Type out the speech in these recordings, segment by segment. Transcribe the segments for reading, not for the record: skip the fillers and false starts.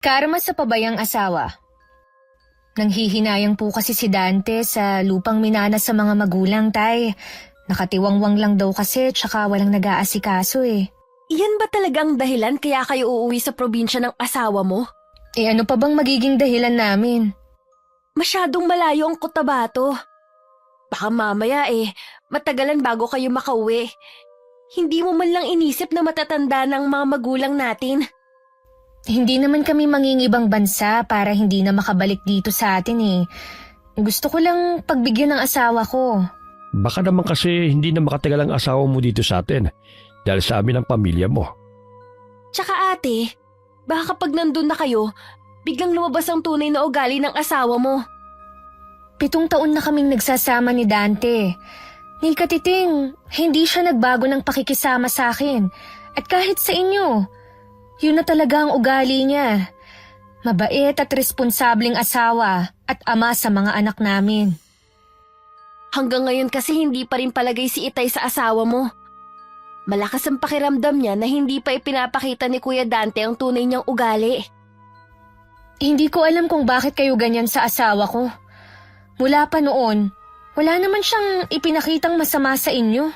Karma sa pabayang asawa. Nanghihinayang po kasi si Dante sa lupang minana sa mga magulang, tay. Nakatiwangwang lang daw kasi tsaka walang nag-aasikaso eh. Iyan ba talagang dahilan kaya kayo uuwi sa probinsya ng asawa mo? Eh ano pa bang magiging dahilan namin? Masyadong malayo ang Cotabato. Baka mamaya matagalan bago kayo makauwi. Hindi mo man lang inisip na matatanda ng mga magulang natin. Hindi naman kami mangingibang bansa para hindi na makabalik dito sa atin eh. Gusto ko lang pagbigyan ng asawa ko. Baka naman kasi hindi na makatagal ang asawa mo dito sa atin dahil sa amin ang pamilya mo. Tsaka ate, baka kapag nandun na kayo, biglang lumabas ang tunay na ugali ng asawa mo. 7 taon na kaming nagsasama ni Dante. Ni Katiting, hindi siya nagbago ng pakikisama sa akin. At kahit sa inyo, yun na talaga ang ugali niya. Mabait at responsableng asawa at ama sa mga anak namin. Hanggang ngayon kasi hindi pa rin palagay si Itay sa asawa mo. Malakas ang pakiramdam niya na hindi pa ipinapakita ni Kuya Dante ang tunay niyang ugali. Hindi ko alam kung bakit kayo ganyan sa asawa ko. Mula pa noon, wala naman siyang ipinakitang masama sa inyo.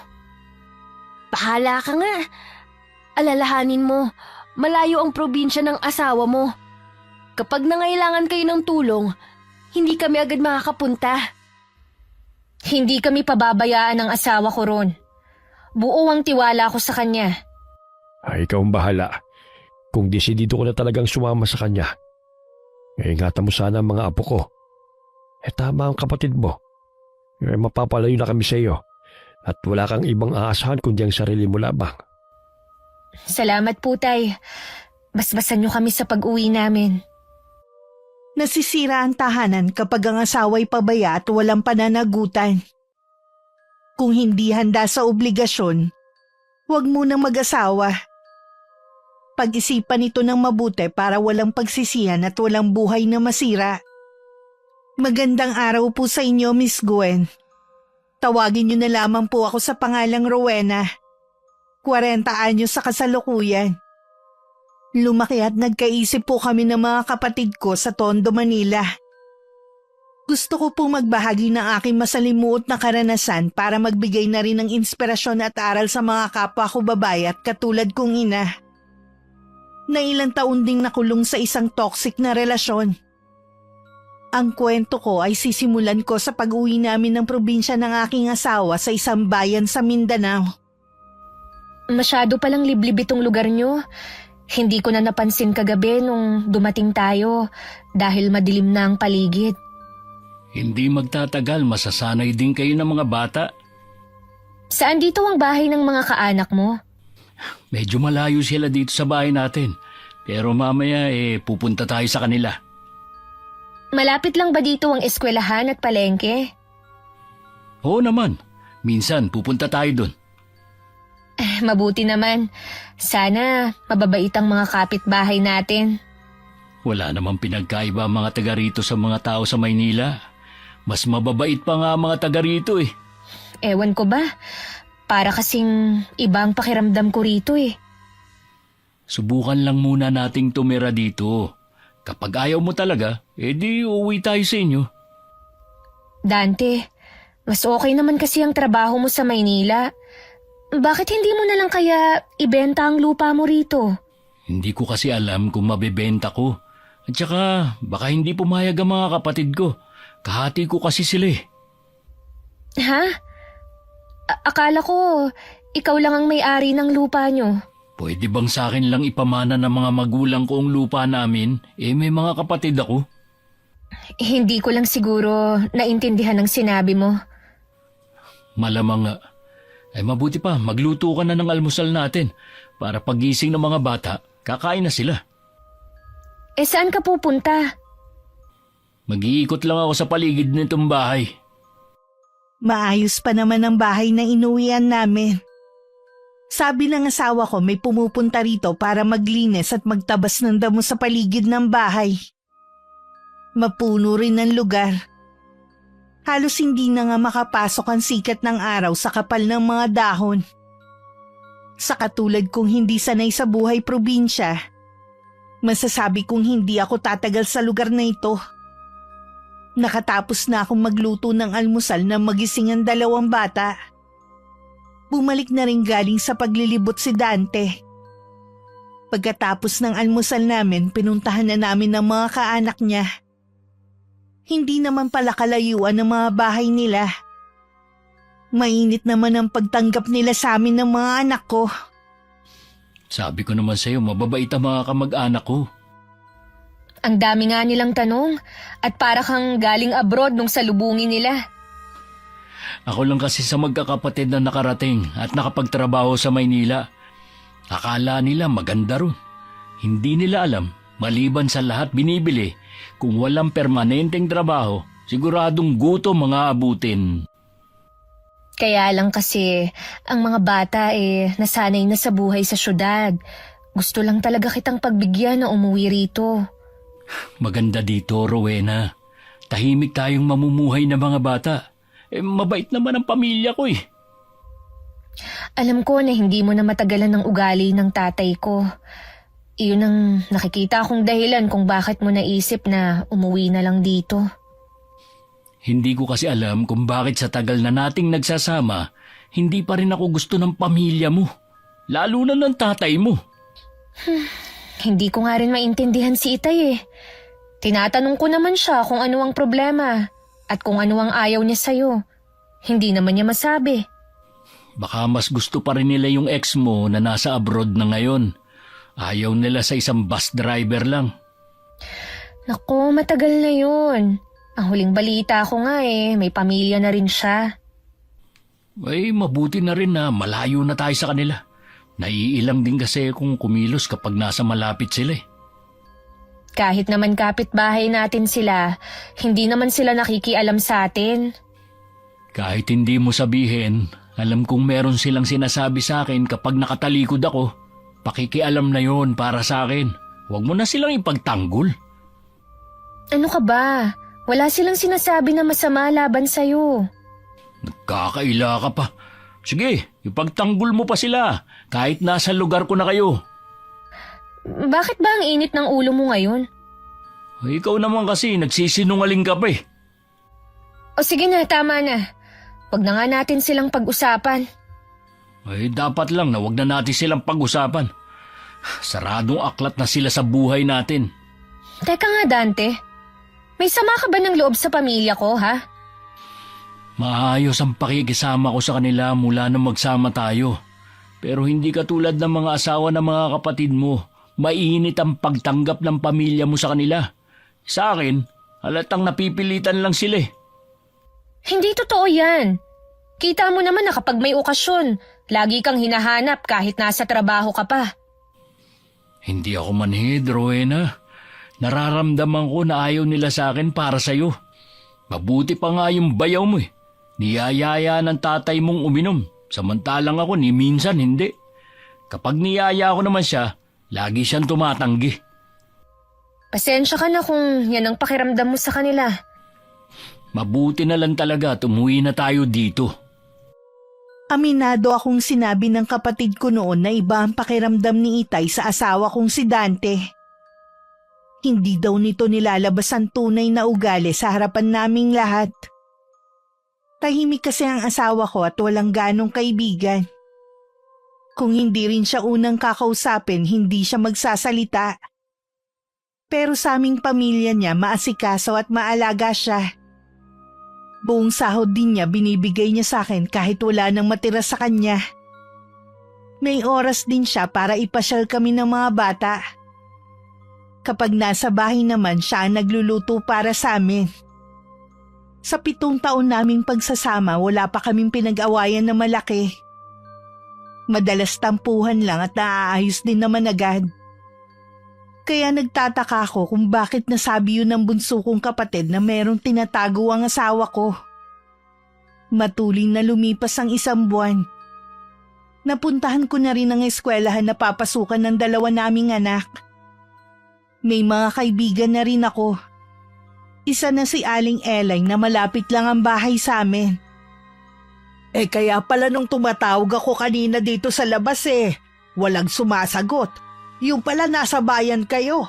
Bahala ka nga. Alalahanin mo, malayo ang probinsya ng asawa mo. Kapag nangailangan kayo ng tulong, hindi kami agad makakapunta. Hindi kami pababayaan ng asawa ko ron. Buo ang tiwala ko sa kanya. Ay, ikaw ang bahala. Kung desidido ko na talagang sumama sa kanya, ingatan mo sana ang mga apo ko. Tama ang kapatid mo. Mapapalayo na kami sa iyo at wala kang ibang aasahan kundi ang sarili mo lamang. Salamat po, tay. Basbasan niyo kami sa pag-uwi namin. Nasisira ang tahanan kapag ang asawa'y pabaya at walang pananagutan. Kung hindi handa sa obligasyon, huwag munang mag-asawa. Pag-isipan ito ng mabuti para walang pagsisihan at walang buhay na masira. Magandang araw po sa inyo, Miss Gwen. Tawagin niyo na lamang po ako sa pangalang Rowena. 40 anyos sa kasalukuyan. Lumaki at nagkaisip po kami ng mga kapatid ko sa Tondo, Manila. Gusto ko pong magbahagi ng aking masalimuot na karanasan para magbigay na rin ng inspirasyon at aral sa mga kapwa ko babae at katulad kong ina. Na ilang taon ding nakulong sa isang toxic na relasyon. Ang kwento ko ay sisimulan ko sa pag-uwi namin ng probinsya ng aking asawa sa isang bayan sa Mindanao. Masyado palang liblib itong lugar niyo. Hindi ko na napansin kagabi nung dumating tayo dahil madilim na ang paligid. Hindi magtatagal, masasanay din kayo ng mga bata. Saan dito ang bahay ng mga kaanak mo? Medyo malayo sila dito sa bahay natin. Pero mamaya pupunta tayo sa kanila. Malapit lang ba dito ang eskwelahan at palengke? Oo naman, minsan pupunta tayo dun. Mabuti naman. Sana mababait ang mga kapitbahay natin. Wala namang pinagkaiba ang mga taga rito sa mga tao sa Maynila. Mas mababait pa nga ang mga taga rito eh. Ewan ko ba? Para kasing ibang pakiramdam ko rito eh. Subukan lang muna nating tumira dito. Kapag ayaw mo talaga, di uuwi tayo sa inyo. Dante, mas okay naman kasi ang trabaho mo sa Maynila. Bakit hindi mo na lang kaya ibenta ang lupa mo rito? Hindi ko kasi alam kung mabebenta ko. At saka baka hindi pumayag ang mga kapatid ko. Kahati ko kasi sila eh. Ha? Akala ko ikaw lang ang may-ari ng lupa nyo. Pwede bang sa akin lang ipamana ng mga magulang ko ang lupa namin? May mga kapatid ako. Hindi ko lang siguro naintindihan ang sinabi mo. Malamang nga. Mabuti pa, magluto ka na ng almusal natin para pagising ng mga bata, kakain na sila. Saan ka pupunta? Mag-iikot lang ako sa paligid nitong bahay. Maayos pa naman ang bahay na inuwian namin. Sabi ng asawa ko may pumupunta rito para maglinis at magtabas ng damo sa paligid ng bahay. Mapuno rin ang lugar. Halos hindi na nga makapasok ang sikat ng araw sa kapal ng mga dahon. Sa katulad kong hindi sanay sa buhay probinsya, Masasabi kong hindi ako tatagal sa lugar na ito. Nakatapos na akong magluto ng almusal na magising ang 2 bata. Bumalik na rin galing sa paglilibot si Dante. Pagkatapos ng almusal namin, pinuntahan na namin ang mga kaanak niya. Hindi naman pala kalayuan ang mga bahay nila. Mainit naman ang pagtanggap nila sa amin ng mga anak ko. Sabi ko naman sa'yo, mababait ang mga kamag-anak ko. Ang dami nga nilang tanong at para kang galing abroad nung salubungin nila. Ako lang kasi sa magkakapatid na nakarating at nakapagtrabaho sa Maynila. Akala nila maganda ron. Hindi nila alam, maliban sa lahat binibili, kung walang permanenteng trabaho, siguradong gutom mga abutin. Kaya lang kasi ang mga bata nasanay na sa buhay sa syudad. Gusto lang talaga kitang pagbigyan na umuwi rito. Maganda dito, Rowena. Tahimik tayong mamumuhay na mga bata. Mabait naman ang pamilya ko . Alam ko na hindi mo na matagalan ng ugali ng tatay ko. Iyon ang nakikita kong dahilan kung bakit mo naisip na umuwi na lang dito. Hindi ko kasi alam kung bakit sa tagal na nating nagsasama, hindi pa rin ako gusto ng pamilya mo. Lalo na ng tatay mo. Hindi ko nga rin maintindihan si Itay . Tinatanong ko naman siya kung ano ang problema at kung ano ang ayaw niya sa'yo. Hindi naman niya masabi. Baka mas gusto pa rin nila yung ex mo na nasa abroad na ngayon. Ayaw nila sa isang bus driver lang. Naku, matagal na yun. Ang huling balita ko nga may pamilya na rin siya. Mabuti na rin na malayo na tayo sa kanila. Naiilang din kasi kung kumilos kapag nasa malapit sila . Kahit naman kapitbahay natin sila, hindi naman sila nakikialam sa atin. Kahit hindi mo sabihin, alam kong meron silang sinasabi sa akin kapag nakatalikod ako. Pakikialam na yon para sa akin. Huwag mo na silang ipagtanggol. Ano ka ba? Wala silang sinasabi na masama laban sa'yo. Nagkakaila ka pa. Sige, ipagtanggol mo pa sila kahit nasa lugar ko na kayo. Bakit ba ang init ng ulo mo ngayon? Ikaw naman kasi nagsisinungaling ka pa . O sige na, tama na. Huwag na nga natin silang pag-usapan. Dapat lang na wag na natin silang pag-usapan. Saradong aklat na sila sa buhay natin. Teka nga, Dante. May sama ka ba ng loob sa pamilya ko, ha? Maayos ang pakikisama ko sa kanila mula nang magsama tayo. Pero hindi katulad ng mga asawa ng mga kapatid mo. Mainit ang pagtanggap ng pamilya mo sa kanila. Sa akin, halatang napipilitan lang sila . Hindi totoo yan. Kita mo naman na kapag may okasyon, lagi kang hinahanap kahit nasa trabaho ka pa. Hindi ako manhid, Rowena. Nararamdaman ko na ayaw nila sa akin para sa'yo. Mabuti pa nga yung bayaw mo . Niyayaya ng tatay mong uminom, samantalang ako ni minsan hindi. Kapag niyaya ko naman siya, lagi siyang tumatanggi. Pasensya ka na kung yan ang pakiramdam mo sa kanila. Mabuti na lang talaga at umuwi na tayo dito. Aminado akong sinabi ng kapatid ko noon na iba ang pakiramdam ni Itay sa asawa kong si Dante. Hindi daw nito nilalabas ang tunay na ugali sa harapan naming lahat. Tahimik kasi ang asawa ko at walang ganong kaibigan. Kung hindi rin siya unang kakausapin, hindi siya magsasalita. Pero sa aming pamilya niya, maasikaso at maalaga siya. Buong sahod din niya binibigay niya sa akin kahit wala nang matira sa kanya. May oras din siya para ipasyal kami ng mga bata. Kapag nasa bahay naman siya ang nagluluto para sa amin. Sa 7 taon naming pagsasama, wala pa kaming pinag-awayan na malaki. Madalas tampuhan lang at naaayos din naman agad. Kaya nagtataka ako kung bakit nasabi yun ng bunso kong kapatid na merong tinatago ang asawa ko. Matuling na lumipas ang 1 buwan. Napuntahan ko na rin ang eskwelahan na papasukan ng 2 naming anak. May mga kaibigan na rin ako. Isa na si Aling Elay na malapit lang ang bahay sa amin. Kaya pala nung tumatawag ako kanina dito sa labas walang sumasagot. Yung pala nasa bayan kayo.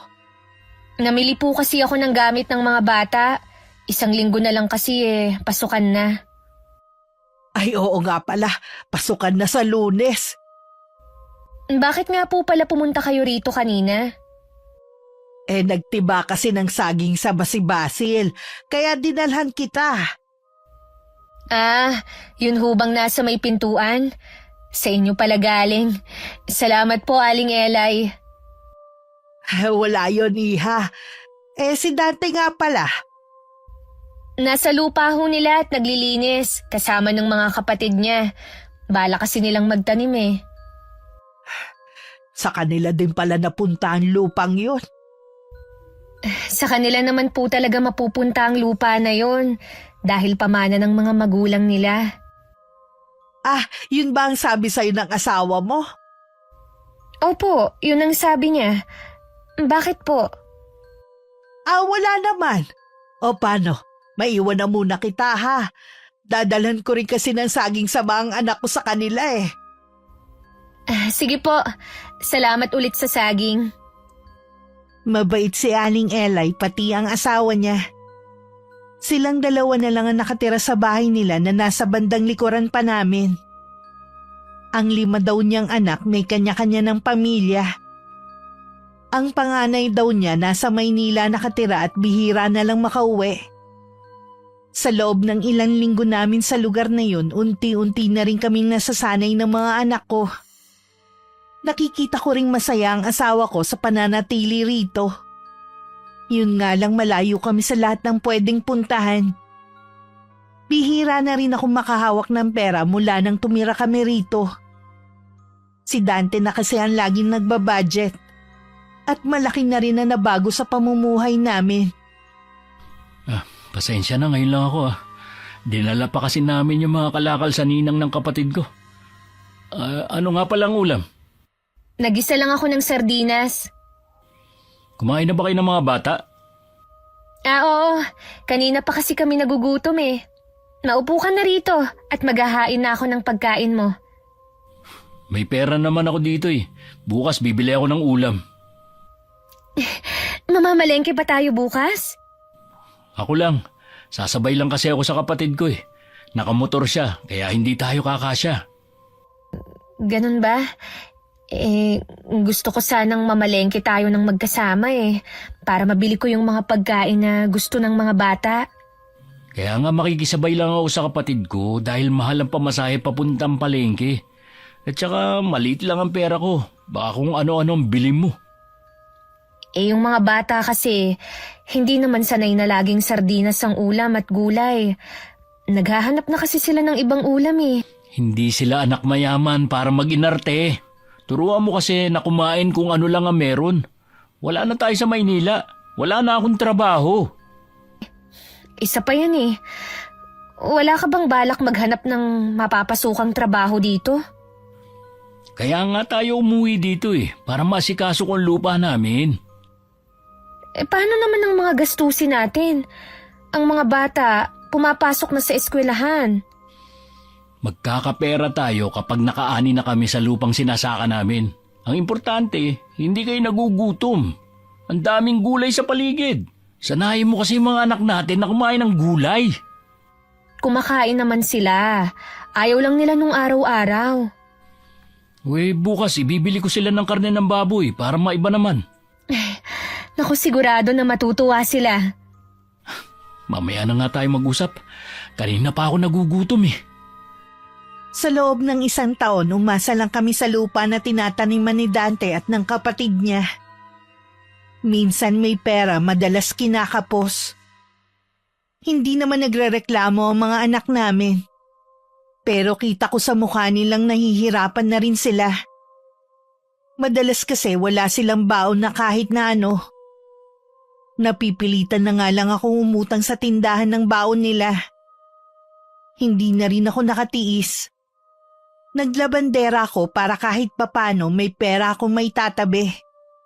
Namili po kasi ako ng gamit ng mga bata. 1 linggo na lang kasi pasukan na. Ay oo nga pala, pasukan na sa Lunes. Bakit nga po pala pumunta kayo rito kanina? Nagtiba kasi ng saging sa basi-basil, kaya dinalhan kita. Ah, yun hubang nasa may pintuan? Sa inyo pala galing. Salamat po, Aling Elay. Wala yon, iha. Si Dante nga pala. Nasa lupa ho nila at naglilinis, kasama ng mga kapatid niya. Bala kasi nilang magtanim. Sa kanila din pala napunta ang lupang yun. Sa kanila naman po talaga mapupunta ang lupa na yon dahil pamana ng mga magulang nila. Yun ba ang sabi sa'yo ng asawa mo? Opo, yun ang sabi niya. Bakit po? Wala naman. O paano? Maiwan na muna kita ha. Dadalhan ko rin kasi ng saging sa mga anak ko sa kanila Sige po, salamat ulit sa saging. Mabait si Aling Elay pati ang asawa niya. Silang dalawa na lang ang nakatira sa bahay nila na nasa bandang likuran pa namin. Ang 5 daw niyang anak may kanya-kanya ng pamilya. Ang panganay daw niya nasa Maynila nakatira at bihira na lang makauwi. Sa loob ng ilang linggo namin sa lugar na yun, unti-unti na rin kaming nasasanay ng mga anak ko. Nakikita ko ring masaya ang asawa ko sa pananatili rito. Yun nga lang malayo kami sa lahat ng pwedeng puntahan. Bihira na rin ako makahawak ng pera mula nang tumira kami rito. Si Dante na kasi ang laging nagbabudget. At malaki na rin na nabago sa pamumuhay namin. Pasensya na, ngayon lang ako Dinala pa kasi namin yung mga kalakal sa ninang ng kapatid ko. Ano nga palang ulam? Nagisa lang ako ng sardinas. Kumain na ba kayo ng mga bata? Oo. Kanina pa kasi kami nagugutom Naupo ka na rito at maghahain na ako ng pagkain mo. May pera naman ako dito Bukas bibili ako ng ulam. Mamamalengke ba tayo bukas? Ako lang. Sasabay lang kasi ako sa kapatid ko Nakamotor siya, kaya hindi tayo kakasya. Ganun ba? Gusto ko sanang mamalengke tayo ng magkasama para mabili ko yung mga pagkain na gusto ng mga bata. Kaya nga makikisabay lang ako sa kapatid ko dahil mahal ang pamasahe papuntang palengke. At saka maliit lang ang pera ko. Baka kung ano-ano ang bili mo. Yung mga bata kasi, hindi naman sanay na laging sardinas ang ulam at gulay. Naghahanap na kasi sila ng ibang ulam Hindi sila anak mayaman para mag-inarte. Turuan mo kasi na kumain kung ano lang ang meron. Wala na tayo sa Maynila. Wala na akong trabaho. Isa pa yan Wala ka bang balak maghanap ng mapapasukang trabaho dito? Kaya nga tayo umuwi dito para masikaso ko ang lupa namin. Paano naman ang mga gastusin natin? Ang mga bata, pumapasok na sa eskwelahan. Magkakapera tayo kapag nakaani na kami sa lupang sinasaka namin. Ang importante, hindi kayo nagugutom. Ang daming gulay sa paligid. Sanayin mo kasi mga anak natin na kumain ng gulay. Kumakain naman sila. Ayaw lang nila nung araw-araw. Bukas ibibili ko sila ng karne ng baboy para maiba naman. Naku, sigurado na matutuwa sila. Mamaya na nga tayo mag-usap. Kanina pa ako nagugutom Sa loob ng 1 taon, umasa lang kami sa lupa na tinataniman ni Dante at ng kapatid niya. Minsan may pera, madalas kinakapos. Hindi naman nagrereklamo ang mga anak namin. Pero kita ko sa mukha nilang nahihirapan na rin sila. Madalas kasi wala silang baon na kahit na ano. Napipilitan na nga lang akong umutang sa tindahan ng baon nila. Hindi na rin ako nakatiis. Naglabandera ako para kahit papano may pera akong may tatabi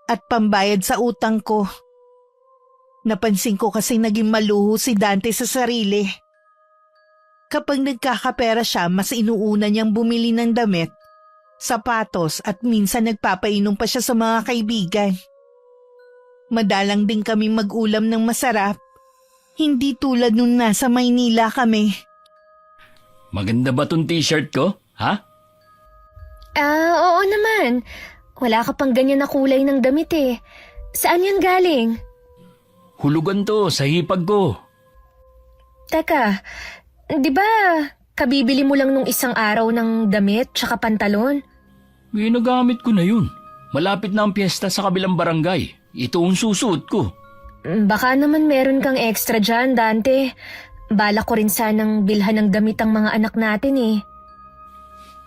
at pambayad sa utang ko. Napansin ko kasi naging maluho si Dante sa sarili. Kapag nagkakapera siya, mas inuuna niyang bumili ng damit, sapatos at minsan nagpapainom pa siya sa mga kaibigan. Madalang din kami mag-ulam ng masarap. Hindi tulad nung nasa Maynila kami. Maganda ba tong t-shirt ko? Ha? Oo naman. Wala ka pang ganyan na kulay ng damit eh. Saan yan galing? Hulugan to sa hipag ko. Teka, di ba kabibili mo lang nung isang araw ng damit tsaka pantalon? Ginagamit ko na yun. Malapit na ang piyesta sa kabilang barangay. Ito ang susuot ko. Baka naman meron kang extra dyan, Dante. Bala ko rin sanang bilhan ng damit ang mga anak natin eh.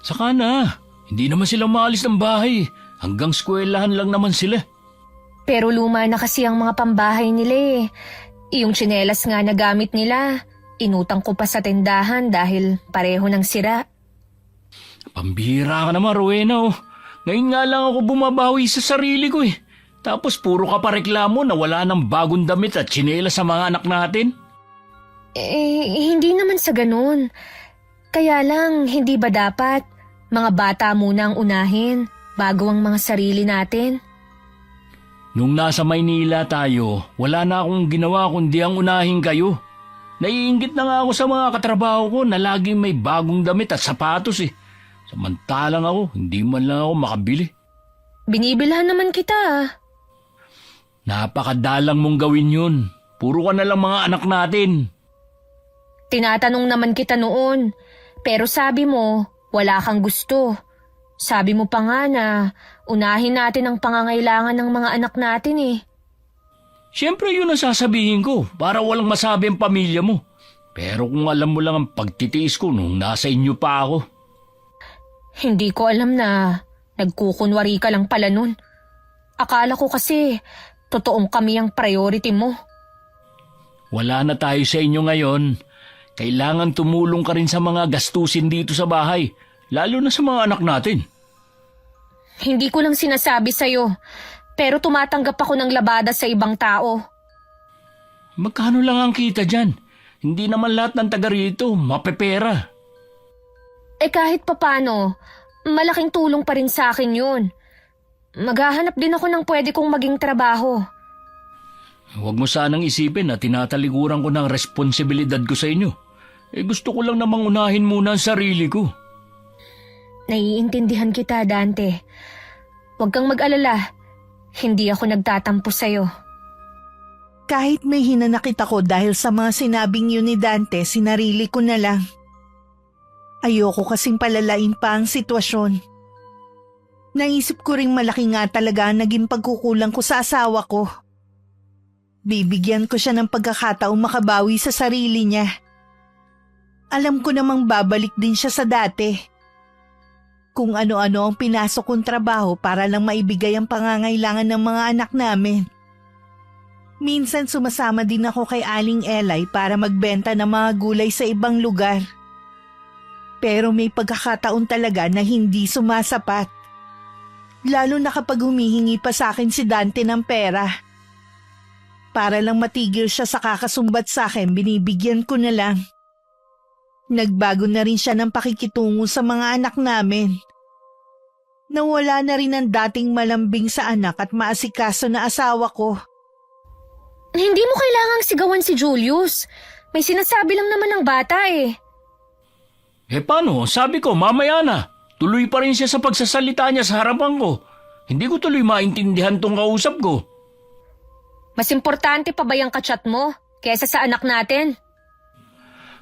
Saka na. Hindi naman sila maalis ng bahay. Hanggang eskwelahan lang naman sila. Pero luma na kasi ang mga pambahay nila eh. Yung tsinelas nga na gamit nila, inutang ko pa sa tindahan dahil pareho ng sira. Pambihira ka naman, Rowena. Oh. Ngayon nga lang ako bumabawi sa sarili ko eh. Tapos puro ka pa reklamo na wala ng bagong damit at tsinelas sa mga anak natin. Hindi naman sa ganun. Kaya lang, hindi ba dapat mga bata muna ang unahin bago ang mga sarili natin? Nung nasa Maynila tayo, wala na akong ginawa kundi ang unahin kayo. Naiinggit na nga ako sa mga katrabaho ko na laging may bagong damit at sapatos eh. Samantalang ako, hindi man lang ako makabili. Binibilhan naman kita ah. Napakadalang mong gawin yun. Puro ka na lang mga anak natin. Tinatanong naman kita noon, pero sabi mo, wala kang gusto. Sabi mo pa nga na unahin natin ang pangangailangan ng mga anak natin eh. Siyempre yun ang sasabihin ko para walang masabi ang pamilya mo. Pero kung alam mo lang ang pagtitiis ko nung nasa inyo pa ako. Hindi ko alam na nagkukunwari ka lang pala nun. Akala ko kasi totoong kami ang priority mo. Wala na tayo sa inyo ngayon. Kailangan tumulong ka rin sa mga gastusin dito sa bahay, lalo na sa mga anak natin. Hindi ko lang sinasabi sa'yo, pero tumatanggap ako ng labada sa ibang tao. Magkano lang ang kita dyan? Hindi naman lahat ng taga rito mapepera. Kahit papano, malaking tulong pa rin sa akin yun. Maghahanap din ako ng pwede kong maging trabaho. Huwag mo sanang isipin na tinatalikuran ko ng responsibilidad ko sa inyo. Gusto ko lang namang unahin muna ang sarili ko. Naiintindihan kita, Dante. Huwag kang mag-alala. Hindi ako nagtatampo sa'yo. Kahit may hinanakit ako dahil sa mga sinabing yun ni Dante, sinarili ko na lang. Ayoko kasing palalain pa ang sitwasyon. Naisip ko ring malaki nga talaga ang naging pagkukulang ko sa asawa ko. Bibigyan ko siya ng pagkakataong makabawi sa sarili niya. Alam ko namang babalik din siya sa dati. Kung ano-ano ang pinasok kong trabaho para lang maibigay ang pangangailangan ng mga anak namin. Minsan sumasama din ako kay Aling Elay para magbenta ng mga gulay sa ibang lugar. Pero may pagkakataon talaga na hindi sumasapat. Lalo na kapag humihingi pa sa akin si Dante ng pera. Para lang matigil siya sa kakasumbat sa akin, binibigyan ko na lang. Nagbago na rin siya ng pakikitungo sa mga anak namin. Nawala na rin ang dating malambing sa anak at maasikaso na asawa ko. Hindi mo kailangang sigawan si Julius. May sinasabi lang naman ng bata eh. Paano? Sabi ko, mamaya na. Tuloy pa rin siya sa pagsasalita niya sa harapan ko. Hindi ko tuloy maintindihan tong kausap ko. Mas importante pa ba yung kachat mo kesa sa anak natin?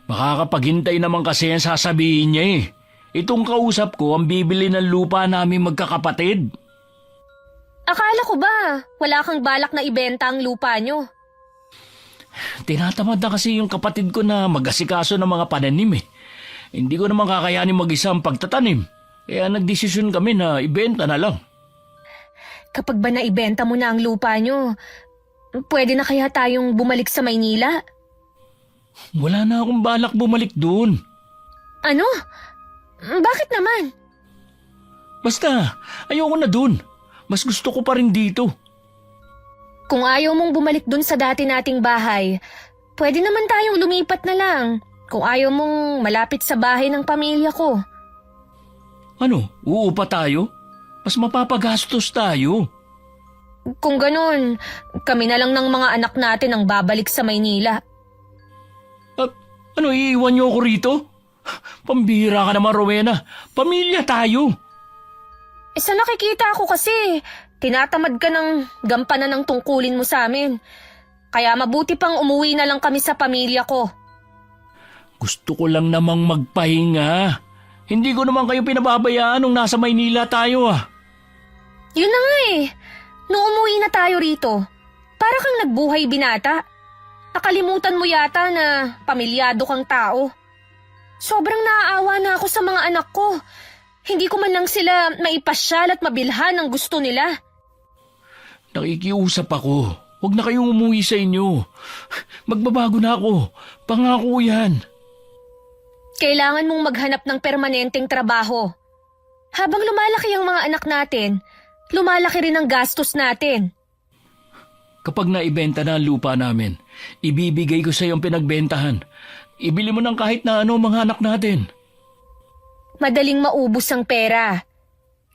Makakapaghintay naman kasi ang sasabihin niya eh. Itong kausap ko ang bibili ng lupa namin magkakapatid. Akala ko ba wala kang balak na ibenta ang lupa nyo? Tinatamad na kasi yung kapatid ko na mag-asikaso ng mga pananim eh. Hindi ko naman kakayanin mag-isa ang pagtatanim. Kaya nagdesisyon kami na ibenta na lang. Kapag ba naibenta mo na ang lupa nyo, pwede na kaya tayong bumalik sa Maynila? Wala na akong balak bumalik doon. Ano? Bakit naman? Basta, ayoko na doon. Mas gusto ko pa rin dito. Kung ayaw mong bumalik dun sa dati nating bahay, pwede naman tayong lumipat na lang. Kung ayaw mong malapit sa bahay ng pamilya ko. Ano, uupa tayo? Mas mapapagastos tayo. Kung ganun, kami na lang ng mga anak natin ang babalik sa Maynila. Ano, iiwan niyo ako rito? Pambihira ka naman, Rowena. Pamilya tayo. Sa nakikita ko kasi, tinatamad ka ng gampanan ng tungkulin mo sa amin. Kaya mabuti pang umuwi na lang kami sa pamilya ko. Gusto ko lang namang magpahinga. Hindi ko naman kayo pinababayaan nung nasa Maynila tayo Yun na nga eh. Nung umuwi na tayo rito, para kang nagbuhay binata. Nakalimutan mo yata na pamilyado kang tao. Sobrang naaawa na ako sa mga anak ko. Hindi ko man lang sila maipasyal at mabilhan ng gusto nila. Nakikiusap ako. Huwag na kayong umuwi sa inyo. Magbabago na ako. Pangako yan. Kailangan mong maghanap ng permanenteng trabaho. Habang lumalaki ang mga anak natin, lumalaki rin ang gastos natin. Kapag naibenta na ang lupa namin, ibibigay ko sa iyo ang pinagbentahan. Ibili mo ng kahit na ano mga anak natin. Madaling maubos ang pera.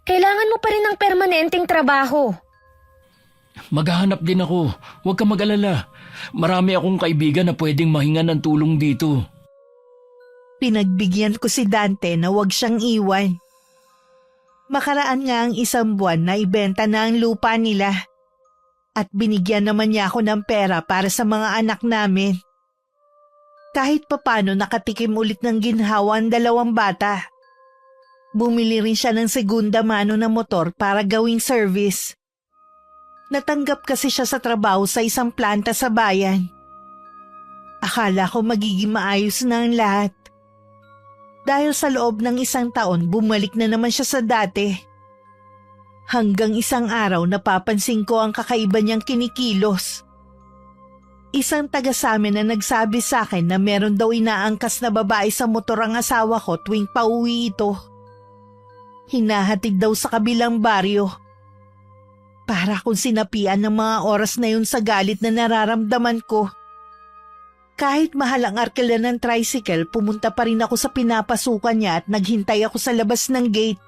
Kailangan mo pa rin ng permanenteng trabaho. Maghahanap din ako. Huwag ka mag-alala. Marami akong kaibigan na pwedeng mahinga ng tulong dito. Pinagbigyan ko si Dante na huwag siyang iwan. Makaraan nga ang 1 buwan na ibenta na ang lupa nila. At binigyan naman niya ako ng pera para sa mga anak namin. Kahit papano nakatikim ulit ng ginhawa ang 2 bata. Bumili rin siya ng segunda mano na motor para gawing service. Natanggap kasi siya sa trabaho sa isang planta sa bayan. Akala ko magiging maayos na ang lahat. Dahil sa loob ng 1 taon, bumalik na naman siya sa dati. Hanggang isang araw napapansin ko ang kakaiba niyang kinikilos. Isang taga sa amin na nagsabi sa akin na meron daw inaangkas na babae sa motor ang asawa ko tuwing pauwi ito. Hinahatid daw sa kabilang baryo. Para kung sinapian ng mga oras na yun sa galit na nararamdaman ko. Kahit mahal ang arkila ng tricycle, pumunta pa rin ako sa pinapasukan niya at naghintay ako sa labas ng gate.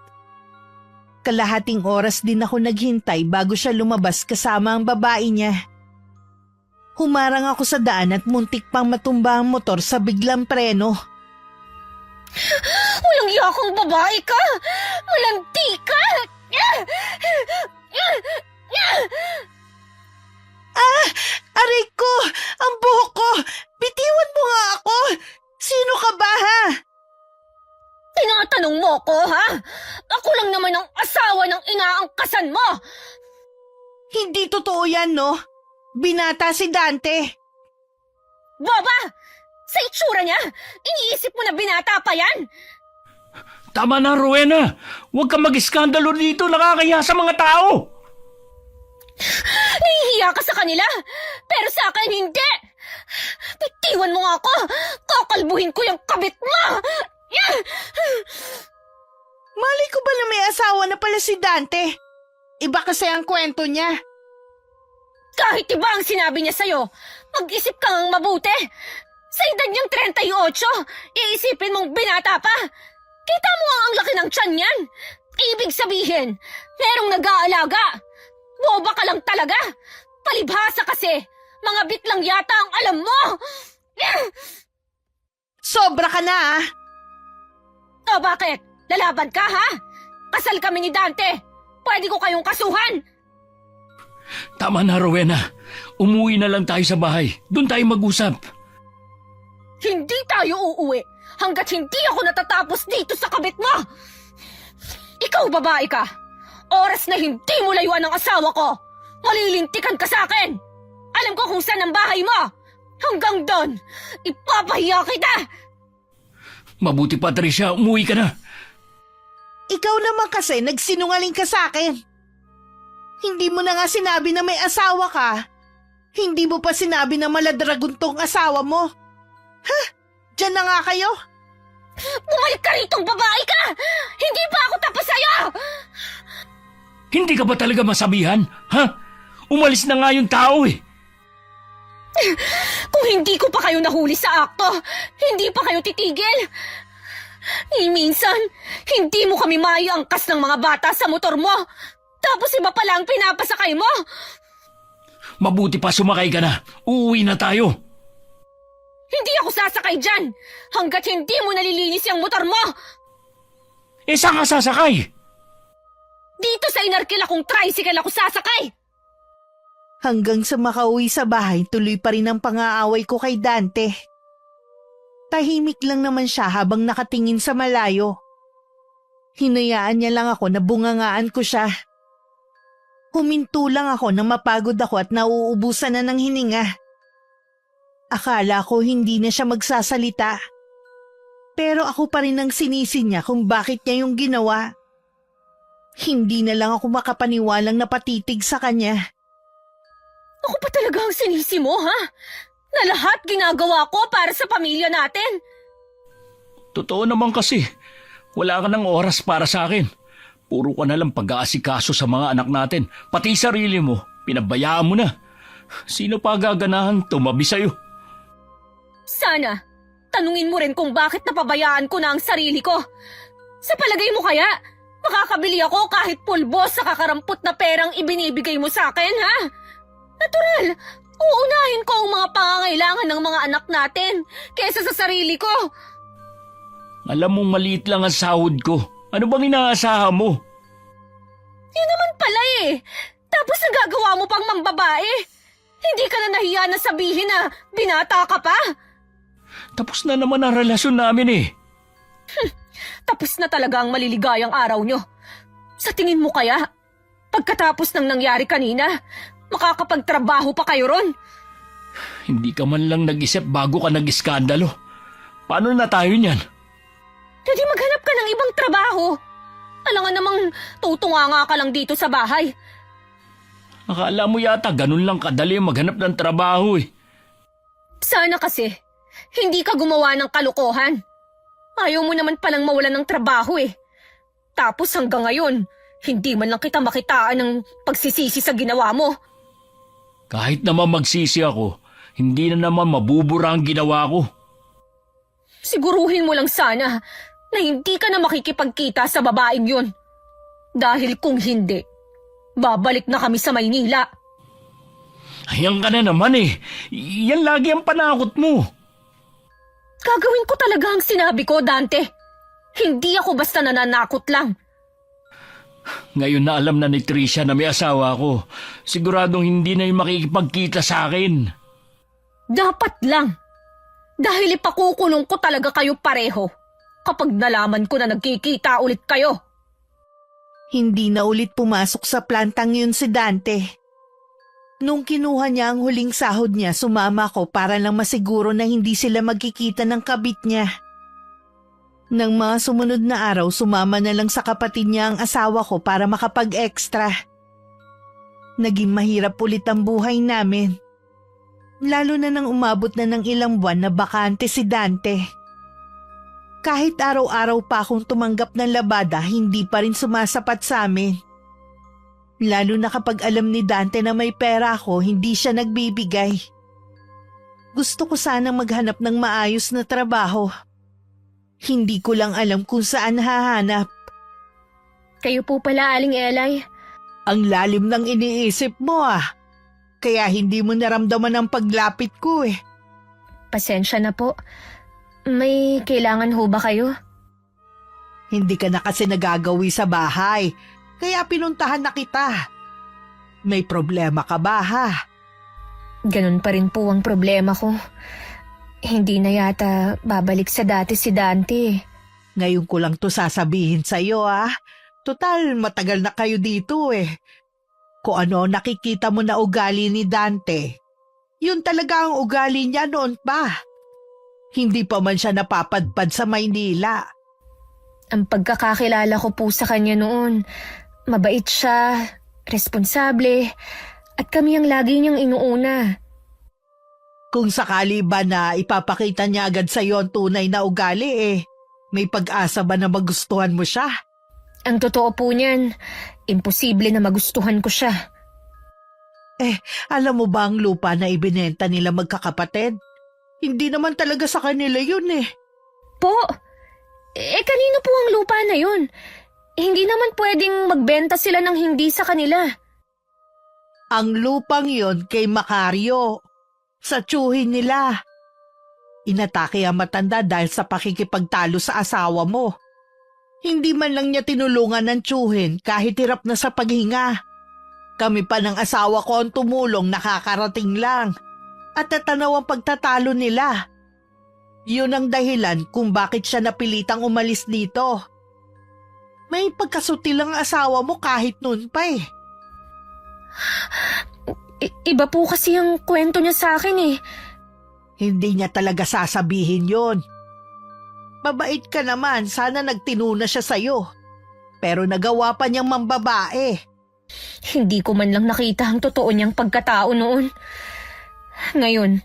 Kalahating oras din ako naghintay bago siya lumabas kasama ang babae niya. Humarang ako sa daan at muntik pang matumba ang motor sa biglang preno. Walang yakang babae ka! Malandi ka! Aray ko! Ang buhok ko! Bitiwan mo nga ako! Sino ka ba ha? Tinatanong mo ko, ha? Ako lang naman ang asawa ng inaangkasan mo! Hindi totoo yan, no? Binata si Dante. Boba! Sa itsura niya, iniisip mo na binata pa yan? Tama na, Rowena. Huwag kang mag-iskandalo dito. Nakakaya sa mga tao. Nahihiya ka sa kanila, pero sa akin hindi! Bitiwan mo nga ako! Kakalbuhin ko yung kabit mo! Malay ko ba na may asawa na pala si Dante? Iba kasi ang kwento niya. Kahit iba ang sinabi niya sa'yo, mag-isip kang mabuti. Sa edad niyang 38, iisipin mong binata pa. Kita mo ang laki ng tiyan niyan. Ibig sabihin, merong nag-aalaga. Boba ka lang talaga. Palibhasa kasi, mga bit lang yata ang alam mo. Sobra ka na ah. O bakit? Lalaban ka ha? Kasal kami ni Dante. Pwede ko kayong kasuhan. Tama na, Rowena. Umuwi na lang tayo sa bahay. Doon tayo mag-usap. Hindi tayo uuwi hanggat hindi ako natatapos dito sa kabit mo. Ikaw babae ka. Oras na hindi mo layuan ang asawa ko. Malilintikan ka sa akin. Alam ko kung saan ang bahay mo. Hanggang doon, ipapahiya kita. Mabuti pa, Tricia. Umuwi ka na. Ikaw naman kasi nagsinungaling ka sa akin. Hindi mo na nga sinabi na may asawa ka. Hindi mo pa sinabi na maladraguntong asawa mo. Ha? Diyan na nga kayo. Bumalik ka ritong babae ka. Hindi pa ako tapos sa'yo. Hindi ka ba talaga masabihan? Ha? Umalis na nga yung tao eh. Kung hindi ko pa kayo nahuli sa akto, hindi pa kayo titigil. Minsan, hindi mo kami maiangkas ng mga bata sa motor mo. Tapos iba pala ang pinapasakay mo! Mabuti pa sumakay ka na. Uuwi na tayo. Hindi ako sasakay dyan! Hanggat hindi mo nalilinis yung motor mo! Saan ka sasakay? Dito sa inarkila kong tricycle ako sasakay! Hanggang sa makauwi sa bahay, tuloy pa rin ang pang-aaway ko kay Dante. Tahimik lang naman siya habang nakatingin sa malayo. Hinayaan niya lang ako na bungangaan ko siya. Huminto lang ako na mapagod ako at nauubusan na ng hininga. Akala ko hindi na siya magsasalita. Pero ako pa rin ang sinisi niya kung bakit niya yung ginawa. Hindi na lang ako makapaniwalang napatitig sa kanya. Ako pa talaga ang sinisi mo, ha? Na lahat ginagawa ko para sa pamilya natin. Totoo naman kasi. Wala ka ng oras para sa akin. Puro ka na lang pag-aasikaso sa mga anak natin. Pati sarili mo, pinabayaan mo na. Sino pa gaganahan tumabi sa'yo? Sana, tanungin mo rin kung bakit napabayaan ko na ang sarili ko. Sa palagay mo kaya, makakabili ako kahit pulbos sa kakarampot na perang ibinibigay mo sa akin, ha? Natural, uunahin ko ang mga pangangailangan ng mga anak natin kaysa sa sarili ko. Alam mong maliit lang ang sahod ko. Ano bang inaasahan mo? Yun naman pala eh. Tapos nagagawa mo pang mambabae. Hindi ka na nahiya na sabihin na binata ka pa. Tapos na naman ang relasyon namin eh. Tapos na talaga ang maliligayang araw nyo. Sa tingin mo kaya, pagkatapos ng nangyari kanina, makakapagtrabaho pa kayo ron? Hindi ka man lang nag-isip bago ka nag-iskandalo. Paano na tayo niyan? Hindi maghanap ka ng ibang trabaho. Alam nga namang tutunganga ka lang dito sa bahay. Akala mo yata ganun lang kadali maghanap ng trabaho eh. Sana kasi, hindi ka gumawa ng kalokohan. Ayaw mo naman palang mawalan ng trabaho eh. Tapos hanggang ngayon, hindi man lang kita makitaan ng pagsisisi sa ginawa mo. Kahit naman magsisi ako, hindi na naman mabubura ang ginawa ko. Siguruhin mo lang sana na hindi ka na makikipagkita sa babaeng yun. Dahil kung hindi, babalik na kami sa Maynila. Ayan ka na naman eh. Yan lagi ang panakot mo. Gagawin ko talaga ang sinabi ko, Dante. Hindi ako basta nananakot lang. Ngayon na alam na ni Tricia na may asawa ko, siguradong hindi na yung makikipagkita sa akin. Dapat lang. Dahil ipakukulong ko talaga kayo pareho kapag nalaman ko na nagkikita ulit kayo. Hindi na ulit pumasok sa plantang yun si Dante. Nung kinuha niya ang huling sahod niya, sumama ko para lang masiguro na hindi sila magkikita ng kabit niya. Nang mga sumunod na araw, sumama na lang sa kapatid niya ang asawa ko para makapag-extra. Naging mahirap ulit ang buhay namin. Lalo na nang umabot na ng ilang buwan na bakante si Dante. Kahit araw-araw pa akong tumanggap ng labada, hindi pa rin sumasapat sa amin. Lalo na kapag alam ni Dante na may pera ako, hindi siya nagbibigay. Gusto ko sanang maghanap ng maayos na trabaho. Hindi ko lang alam kung saan hahanap. Kayo po pala, Aling Elay. Ang lalim ng iniisip mo ah. Kaya hindi mo naramdaman ang paglapit ko eh. Pasensya na po. May kailangan ho ba kayo? Hindi ka na kasi nagagawi sa bahay. Kaya pinuntahan na kita. May problema ka ba ha? Ganun pa rin po ang problema ko. Hindi na yata babalik sa dati si Dante. Ngayon ko lang to sasabihin sa'yo ah. Total, matagal na kayo dito eh. Kung ano nakikita mo na ugali ni Dante, yun talaga ang ugali niya noon pa. Hindi pa man siya napapadpad sa Maynila. Ang pagkakakilala ko po sa kanya noon, mabait siya, responsable, at kami ang lagi niyang inuuna. Kung sakali ba na ipapakita niya agad sa'yo ang tunay na ugali eh, may pag-asa ba na magustuhan mo siya? Ang totoo po niyan, imposible na magustuhan ko siya. Alam mo ba ang lupa na ibinenta nila magkakapatid? Hindi naman talaga sa kanila yun eh. Po? Kanino po ang lupa na yun? hindi naman pwedeng magbenta sila ng hindi sa kanila. Ang lupang yon kay Macario. Sa tiyuhin nila. Inatake ang matanda dahil sa pakikipagtalo sa asawa mo. Hindi man lang niya tinulungan ng tiyuhin kahit hirap na sa paghinga. Kami pa ng asawa ko ang tumulong, nakakarating lang. At natanaw ang pagtatalo nila. Yun ang dahilan kung bakit siya napilitang umalis dito. May pagkasutil ang asawa mo kahit noon pa eh. Iba po kasi ang kwento niya sa akin eh. Hindi niya talaga sasabihin yon. Mabait ka naman, sana nagtinuna siya sa'yo. Pero nagawa pa niyang mambabae. Hindi ko man lang nakita ang totoo niyang pagkatao noon. Ngayon,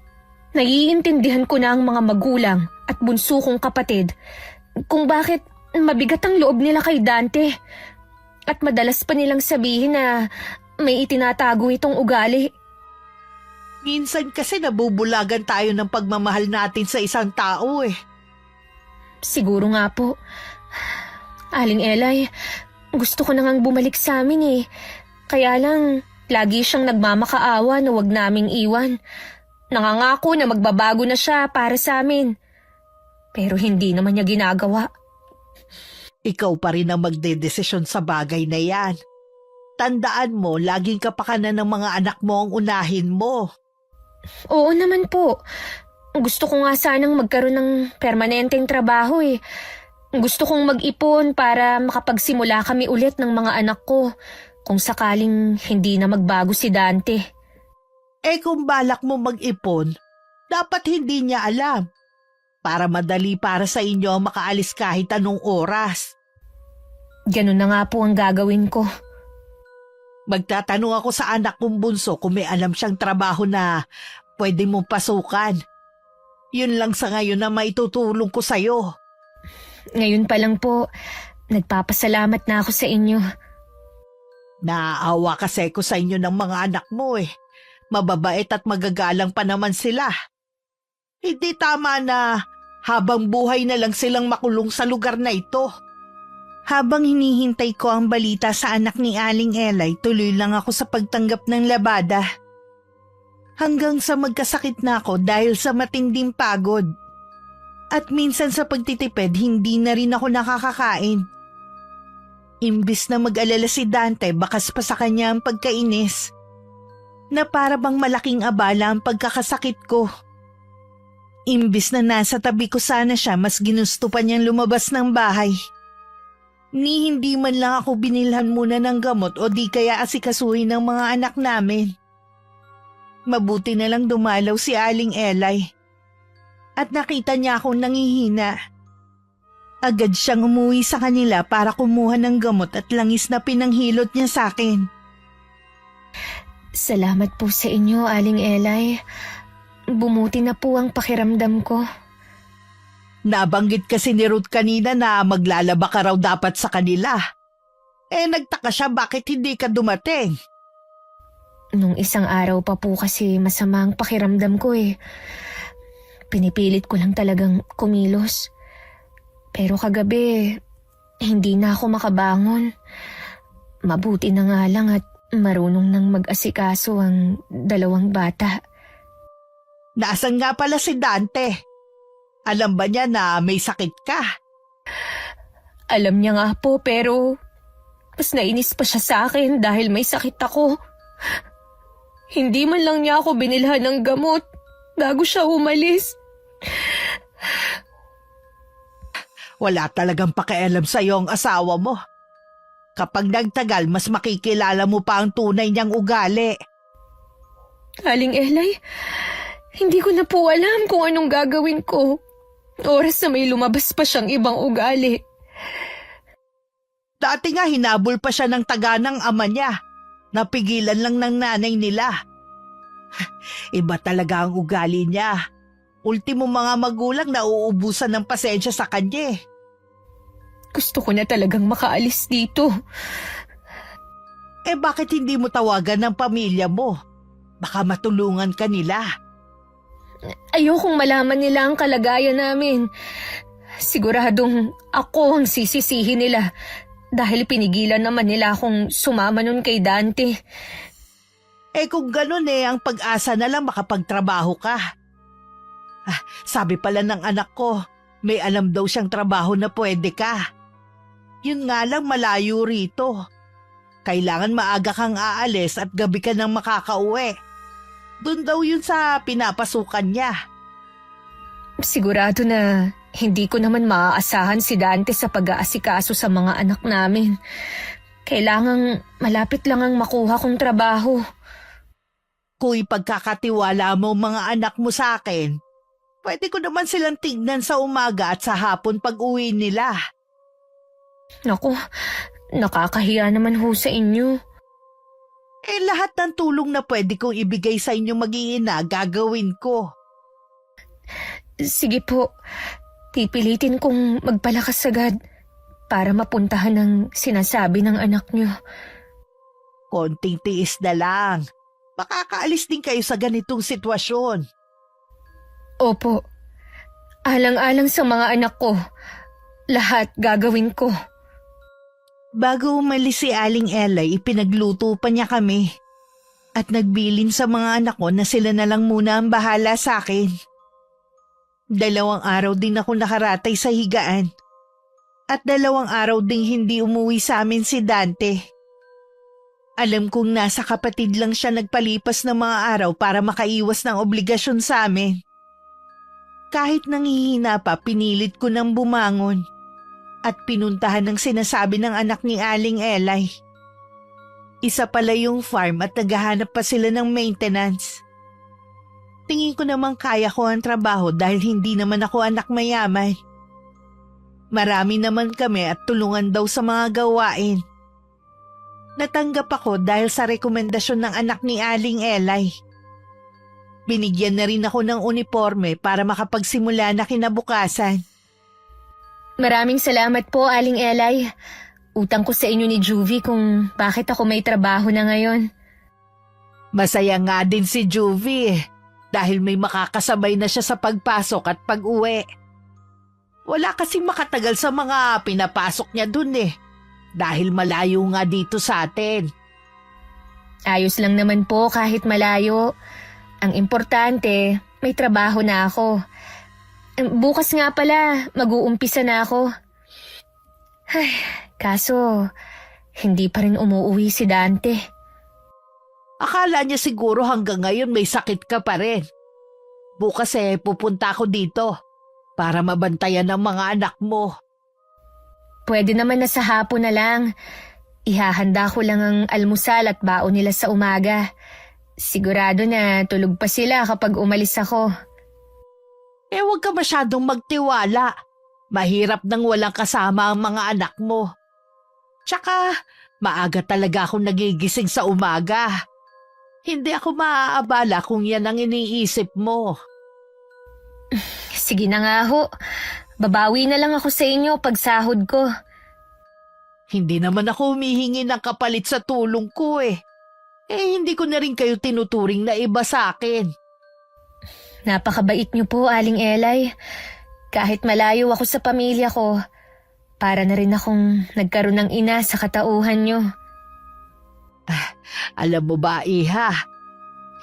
naiintindihan ko na ang mga magulang at bunso kong kapatid kung bakit mabigat ang loob nila kay Dante. At madalas pa nilang sabihin na may itinatago itong ugali. Minsan kasi nabubulagan tayo ng pagmamahal natin sa isang tao eh. Siguro nga po. Aling Elay, gusto ko na ngang bumalik sa amin eh. Kaya lang, lagi siyang nagmamakaawa na wag naming iwan. Nangangako na magbabago na siya para sa amin. Pero hindi naman niya ginagawa. Ikaw pa rin ang magdedesisyon sa bagay na yan. Tandaan mo, laging kapakanan ng mga anak mo ang unahin mo. Oo naman po. Gusto ko nga sanang magkaroon ng permanenteng trabaho eh. Gusto kong mag-ipon para makapagsimula kami ulit ng mga anak ko kung sakaling hindi na magbago si Dante. Eh kung balak mo mag-ipon, dapat hindi niya alam. Para madali para sa inyo ang makaalis kahit anong oras. Ganun na nga po ang gagawin ko. Magtatanong ako sa anak kong bunso kung may alam siyang trabaho na pwede mong pasukan. Yun lang sa ngayon na maitutulong ko sa'yo. Ngayon pa lang po, nagpapasalamat na ako sa inyo. Naaawa kasi ko sa inyo ng mga anak mo eh. Mababait at magagalang pa naman sila. Hindi tama na habang buhay na lang silang makulong sa lugar na ito. Habang hinihintay ko ang balita sa anak ni Aling Elay, tuloy lang ako sa pagtanggap ng labada. Hanggang sa magkasakit na ako dahil sa matinding pagod. At minsan sa pagtitipid, hindi na rin ako nakakakain. Imbis na mag-alala si Dante, bakas pa sa kanya ang pagkainis. Na para bang malaking abala ang pagkakasakit ko. Imbis na nasa tabi ko sana siya, mas ginusto pa niyang lumabas ng bahay. Ni hindi man lang ako binilhan muna ng gamot o di kaya asikasuhin ng mga anak namin. Mabuti na lang dumalaw si Aling Elay. At nakita niya akong nangihina. Agad siyang umuwi sa kanila para kumuha ng gamot at langis na pinanghilot niya sa akin. Salamat po sa inyo, Aling Elay. Bumuti na po ang pakiramdam ko. Nabanggit kasi ni Ruth kanina na maglalaba ka raw dapat sa kanila. Eh nagtaka siya bakit hindi ka dumating. Nung isang araw pa po kasi masama ang pakiramdam ko eh. Pinipilit ko lang talagang kumilos. Pero kagabi, hindi na ako makabangon. Mabuti na nga lang at marunong nang mag-asikaso ang dalawang bata. Nasaan nga pala si Dante? Alam ba niya na may sakit ka? Alam niya nga po pero mas nainis pa siya sa akin dahil may sakit ako. Hindi man lang niya ako binilhan ng gamot bago siya umalis. Wala talagang pakialam sa'yo ang asawa mo. Kapag nagtagal, mas makikilala mo pa ang tunay niyang ugali. Aling Elay, hindi ko na po alam kung anong gagawin ko. Oras na may lumabas pa siyang ibang ugali. Dati nga hinabol pa siya ng taga ng ama niya. Napigilan lang ng nanay nila. Iba talaga ang ugali niya. Ultimo mga magulang na uubusan ng pasensya sa kanya. Gusto ko na talagang makaalis dito. Eh bakit hindi mo tawagan ng pamilya mo? Baka matulungan ka nila. Ayokong malaman nila ang kalagayan namin. Siguradong ako ang sisisihin nila dahil pinigilan naman nila akong sumama nun kay Dante. Kung ganun ang pag-asa na lang makapagtrabaho ka. Sabi pala ng anak ko, may alam daw siyang trabaho na pwede ka. Yun nga lang malayo rito. Kailangan maaga kang aalis at gabi ka nang makakauwi. Doon daw yun sa pinapasukan niya. Sigurado na hindi ko naman maaasahan si Dante sa pag-aasikaso sa mga anak namin. Kailangang malapit lang ang makuha kong trabaho. Kung ipagkakatiwala mo mga anak mo sa akin, pwede ko naman silang tignan sa umaga at sa hapon pag uwi nila. Naku, nakakahiya naman ho sa inyo. Lahat ng tulong na pwede kong ibigay sa inyo mag-iina, gagawin ko. Sige po, pipilitin kong magpalakas agad para mapuntahan ang sinasabi ng anak niyo. Konting tiis na lang. Makakaalis din kayo sa ganitong sitwasyon. Opo, alang-alang sa mga anak ko, lahat gagawin ko. Bago umalis si Aling Elay, ipinagluto pa niya kami. At nagbilin sa mga anak ko na sila na lang muna ang bahala sa akin. 2 araw din ako nakaratay sa higaan. At 2 araw ding hindi umuwi sa amin si Dante. Alam kong nasa kapatid lang siya nagpalipas ng mga araw para makaiwas ng obligasyon sa amin. Kahit nangihina pa, pinilit ko nang bumangon at pinuntahan ng sinasabi ng anak ni Aling Elay. Isa pala yung farm at naghahanap pa sila ng maintenance. Tingin ko namang kaya ko ang trabaho dahil hindi naman ako anak mayaman. Marami naman kami at tulungan daw sa mga gawain. Natanggap ako dahil sa rekomendasyon ng anak ni Aling Elay. Binigyan na rin ako ng uniforme para makapagsimula na kinabukasan. Maraming salamat po, Aling Elay. Utang ko sa inyo ni Juvie kung bakit ako may trabaho na ngayon. Masaya nga din si Juvie dahil may makakasabay na siya sa pagpasok at pag-uwi. Wala kasing makatagal sa mga pinapasok niya dun dahil malayo nga dito sa atin. Ayos lang naman po kahit malayo. Ang importante, may trabaho na ako. Bukas nga pala, mag-uumpisa na ako. Ay, kaso, hindi pa rin umuuwi si Dante. Akala niya siguro hanggang ngayon may sakit ka pa rin. Bukas pupunta ako dito para mabantayan ang mga anak mo. Pwede naman na sa hapon na lang. Ihahanda ko lang ang almusal at baon nila sa umaga. Sigurado na tulog pa sila kapag umalis ako. Huwag ka masyadong magtiwala. Mahirap nang walang kasama ang mga anak mo. Tsaka, maaga talaga akong nagigising sa umaga. Hindi ako maaabala kung yan ang iniisip mo. Sige na nga ho. Babawi na lang ako sa inyo pag sahod ko. Hindi naman ako humihingi ng kapalit sa tulong ko hindi ko na rin kayo tinuturing na iba sa akin. Napakabait niyo po, Aling Elay. Kahit malayo ako sa pamilya ko, para na rin akong nagkaroon ng ina sa katauhan niyo. Alam mo ba, Iha?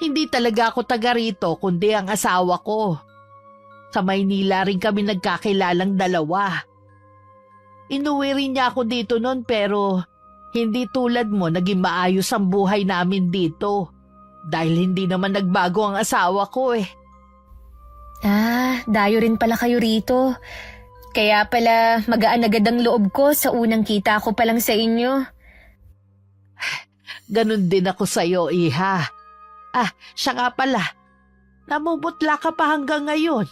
Hindi talaga ako taga rito kundi ang asawa ko. Sa Maynila rin kami nagkakilalang 2. Inuwi rin niya ako dito noon pero hindi tulad mo naging maayos ang buhay namin dito. Dahil hindi naman nagbago ang asawa ko Dayo rin pala kayo rito. Kaya pala magaan agad ang loob ko sa unang kita ko pa lang sa inyo. Ganon din ako sa'yo, Iha. Siya nga pala. Namumutla ka pa hanggang ngayon.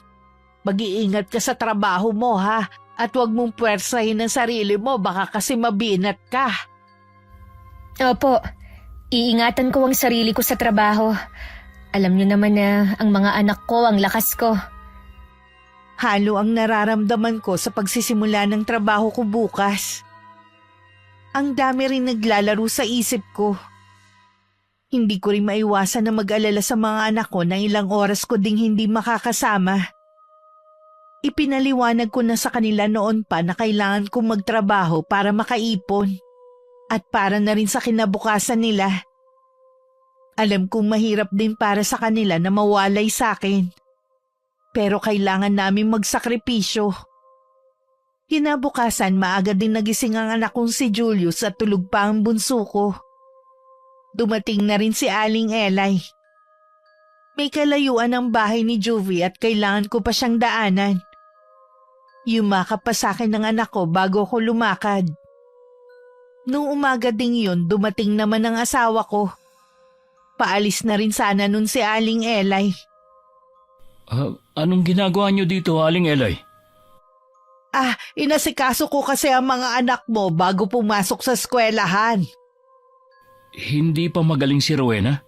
Mag-iingat ka sa trabaho mo, ha? At huwag mong puwersahin ang sarili mo, baka kasi mabinat ka. Opo, iingatan ko ang sarili ko sa trabaho. Alam niyo naman na ang mga anak ko ang lakas ko. Halo ang nararamdaman ko sa pagsisimula ng trabaho ko bukas. Ang dami rin naglalaro sa isip ko. Hindi ko rin maiwasan na mag-alala sa mga anak ko na ilang oras ko ding hindi makakasama. Ipinaliwanag ko na sa kanila noon pa na kailangan kong magtrabaho para makaipon at para na rin sa kinabukasan nila. Alam kong mahirap din para sa kanila na mawalay sa akin. Pero kailangan namin magsakripisyo. Kinabukasan maaga din nagising ang anak kong si Julius at tulog pa ang bunso ko. Dumating na rin si Aling Elay. May kalayuan ang bahay ni Juvie at kailangan ko pa siyang daanan. Yumakap pa sa akin ng anak ko bago ko lumakad. Noong umaga ding yun, dumating naman ang asawa ko. Paalis na rin sana nun si Aling Elay. Anong ginagawa niyo dito, Aling Elay? Inasikaso ko kasi ang mga anak mo bago pumasok sa eskwelahan. Hindi pa magaling si Rowena?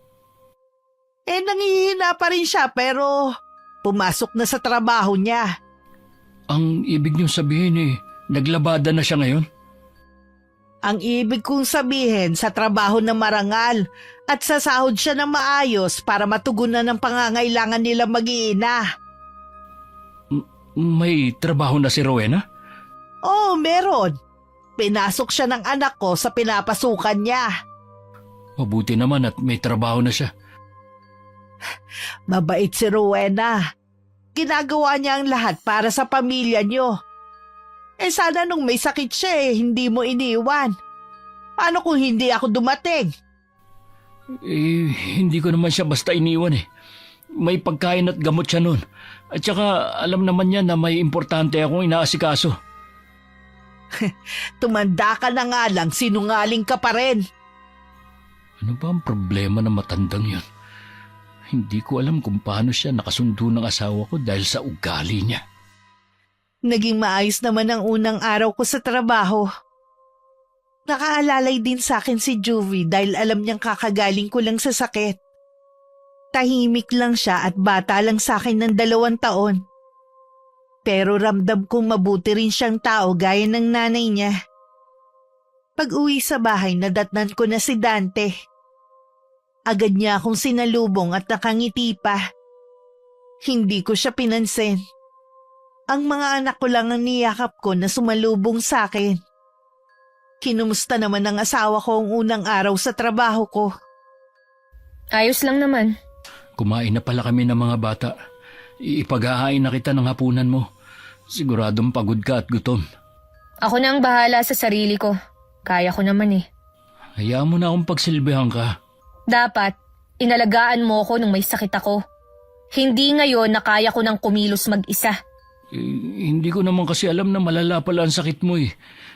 Nangihina pa rin siya pero pumasok na sa trabaho niya. Ang ibig niyo sabihin naglabada na siya ngayon? Ang ibig kong sabihin sa trabaho na marangal at sasahod siya ng maayos para matugunan ang pangangailangan nila mag-iina. May trabaho na si Rowena? Oo, meron. Pinasok siya ng anak ko sa pinapasukan niya. Mabuti naman at may trabaho na siya. Mabait si Rowena. Ginagawa niya ang lahat para sa pamilya niyo. Sana nung may sakit siya hindi mo iniwan. Paano kung hindi ako dumating? Hindi ko naman siya basta iniwan May pagkain at gamot siya nun. At saka alam naman niya na may importante akong inaasikaso. Tumanda ka na nga lang, sinungaling ka pa rin. Ano ba ang problema ng matandang yun? Hindi ko alam kung paano siya nakasundo ng asawa ko dahil sa ugali niya. Naging maayos naman ang unang araw ko sa trabaho. Nakaalalay din sa akin si Juvie dahil alam niyang kakagaling ko lang sa sakit. Tahimik lang siya at bata lang sa akin ng 2 taon. Pero ramdam kong mabuti rin siyang tao gaya ng nanay niya. Pag-uwi sa bahay, nadatnan ko na si Dante. Agad niya akong sinalubong at nakangiti pa. Hindi ko siya pinansin. Ang mga anak ko lang ang niyakap ko na sumalubong sa akin. Kinumusta naman ang asawa ko ang unang araw sa trabaho ko. Ayos lang naman. Kumain na pala kami ng mga bata. Ipag-ahain na kita ng hapunan mo. Siguradong pagod ka at gutom. Ako na ang bahala sa sarili ko. Kaya ko naman Hayaan mo na akong pagsilbihan ka. Dapat, inalagaan mo ko nung may sakit ako. Hindi ngayon na kaya ko nang kumilos mag-isa. Hindi ko naman kasi alam na malala pala ang sakit mo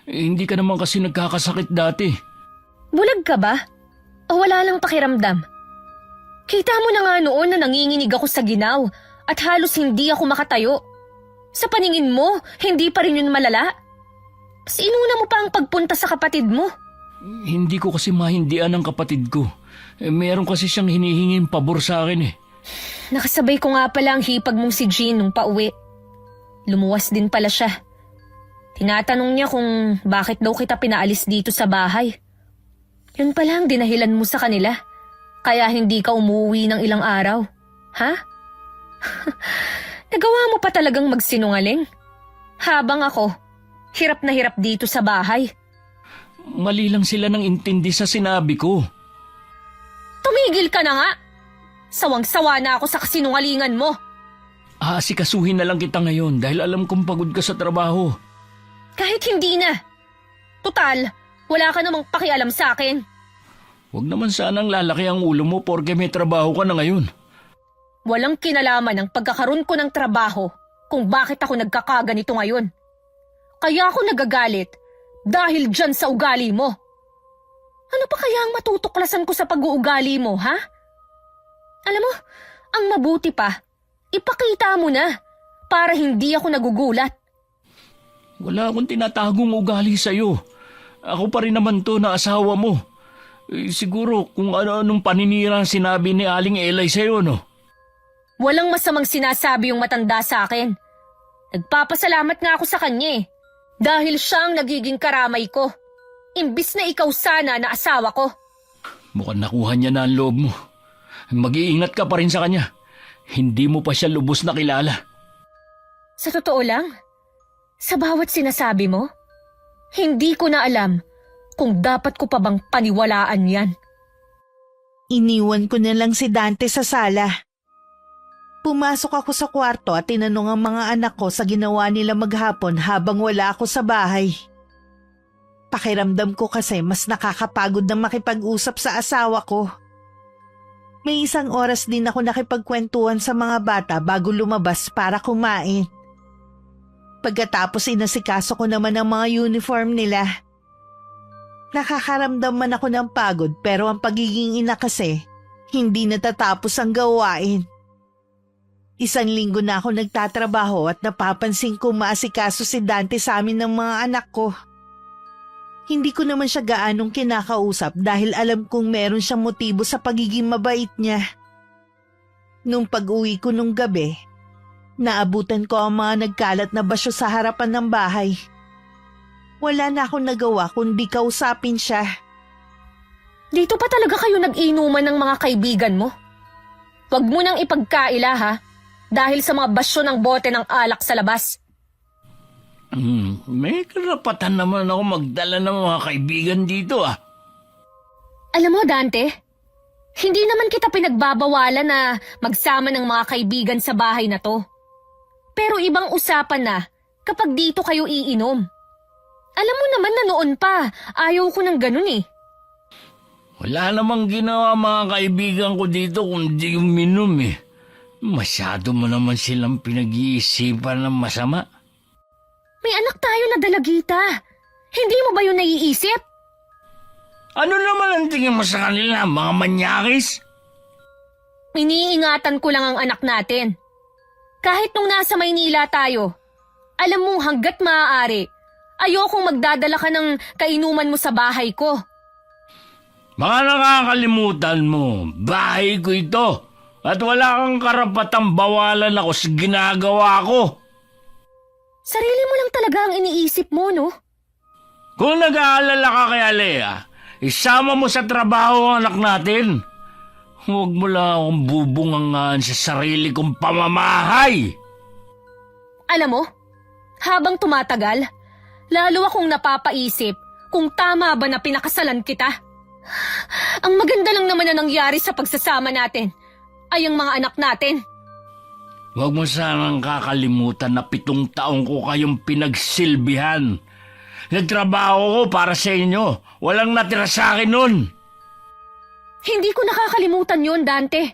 hindi ka naman kasi nagkakasakit dati. Bulag ka ba? O wala lang pakiramdam? Kita mo na nga noon na nanginginig ako sa ginaw at halos hindi ako makatayo. Sa paningin mo, hindi pa rin yun malala? Mas inuna mo pa ang pagpunta sa kapatid mo. Hindi ko kasi mahindian ang kapatid ko. Meron kasi siyang hinihinging pabor sa akin Nakasabay ko nga pala ang hipag mong si Jean nung pauwi. Lumuwas din pala siya. Tinatanong niya kung bakit daw kita pinaalis dito sa bahay. Yun pala ang dinahilan mo sa kanila. Kaya hindi ka umuwi ng ilang araw. Ha? Nagawa mo pa talagang magsinungaling? Habang ako, hirap na hirap dito sa bahay. Mali lang sila ng intindi sa sinabi ko. Tumigil ka na nga! Sawang-sawa na ako sa kasinungalingan mo. Aasikasuhin na lang kita ngayon dahil alam kong pagod ka sa trabaho. Kahit hindi na. Tutal, wala ka namang pakialam sa akin. Huwag naman sanang lalaki ang ulo mo porke may trabaho ka na ngayon. Walang kinalaman ang pagkakaroon ko ng trabaho kung bakit ako nagkakaganito ngayon. Kaya ako nagagalit dahil dyan sa ugali mo. Ano pa kaya ang matutuklasan ko sa pag-uugali mo, ha? Alam mo, ang mabuti pa, ipakita mo na para hindi ako nagugulat. Wala akong tinatagong ugali sa'yo. Ako pa rin naman to na asawa mo. Siguro kung ano-anong paninira ang sinabi ni Aling Elay sa'yo, no? Walang masamang sinasabi yung matanda sa akin. Nagpapasalamat nga ako sa kanya dahil siya ang nagiging karamay ko. Imbis na ikaw sana na asawa ko. Mukhang nakuha niya na ang loob mo. Mag-iingat ka pa rin sa kanya. Hindi mo pa siya lubos na kilala. Sa totoo lang, sa bawat sinasabi mo, hindi ko na alam kung dapat ko pa bang paniwalaan yan. Iniwan ko na lang si Dante sa sala. Pumasok ako sa kwarto at tinanong ang mga anak ko sa ginawa nila maghapon habang wala ako sa bahay. Pakiramdam ko kasi mas nakakapagod na makipag-usap sa asawa ko. May isang oras din ako nakipagkwentuhan sa mga bata bago lumabas para kumain. Pagkatapos inasikaso ko naman ang mga uniform nila. Nakakaramdam man ako ng pagod pero ang pagiging ina kasi, hindi natatapos ang gawain. 1 linggo na ako nagtatrabaho at napapansin ko maasikaso si Dante sa amin ng mga anak ko. Hindi ko naman siya gaanong kinakausap dahil alam kong meron siyang motibo sa pagiging mabait niya. Nung pag-uwi ko nung gabi, naabutan ko ang mga nagkalat na basyo sa harapan ng bahay. Wala na akong nagawa kundi kausapin siya. Dito pa talaga kayo nag-inuman ng mga kaibigan mo? Huwag mo nang ipagkaila ha, dahil sa mga basyo ng bote ng alak sa labas. May karapatan naman ako magdala ng mga kaibigan dito ah. Alam mo, Dante, hindi naman kita pinagbabawalan na magsama ng mga kaibigan sa bahay na to. Pero ibang usapan na kapag dito kayo iinom. Alam mo naman na noon pa, ayaw ko ng ganun eh. Wala namang ginawa mga kaibigan ko dito kundi uminom eh. Masyado mo naman silang pinag-iisipan ng masama. May anak tayo na dalagita. Hindi mo ba yun naiisip? Ano naman ang tingin mo sa kanila, mga manyakis? Iniingatan ko lang ang anak natin. Kahit nung nasa Maynila tayo, alam mo hanggat maaari, ayokong magdadala ka ng kainuman mo sa bahay ko. Baka nakakalimutan mo, bahay ko ito at wala kang karapatang bawalan ako sa ginagawa ko. Sarili mo lang talaga ang iniisip mo, no? Kung nag-aalala ka kay Alea, isama mo sa trabaho ang anak natin. Huwag mo lang akong bubungangaan sa sarili kong pamamahay. Alam mo, habang tumatagal, lalo akong napapaisip kung tama ba na pinakasalan kita. Ang maganda lang naman na nangyari sa pagsasama natin ay ang mga anak natin. Huwag mo sanang kakalimutan na 7 taong ko kayong pinagsilbihan. Nagtrabaho ko para sa inyo. Walang natira sa akin nun. Hindi ko nakakalimutan yon, Dante.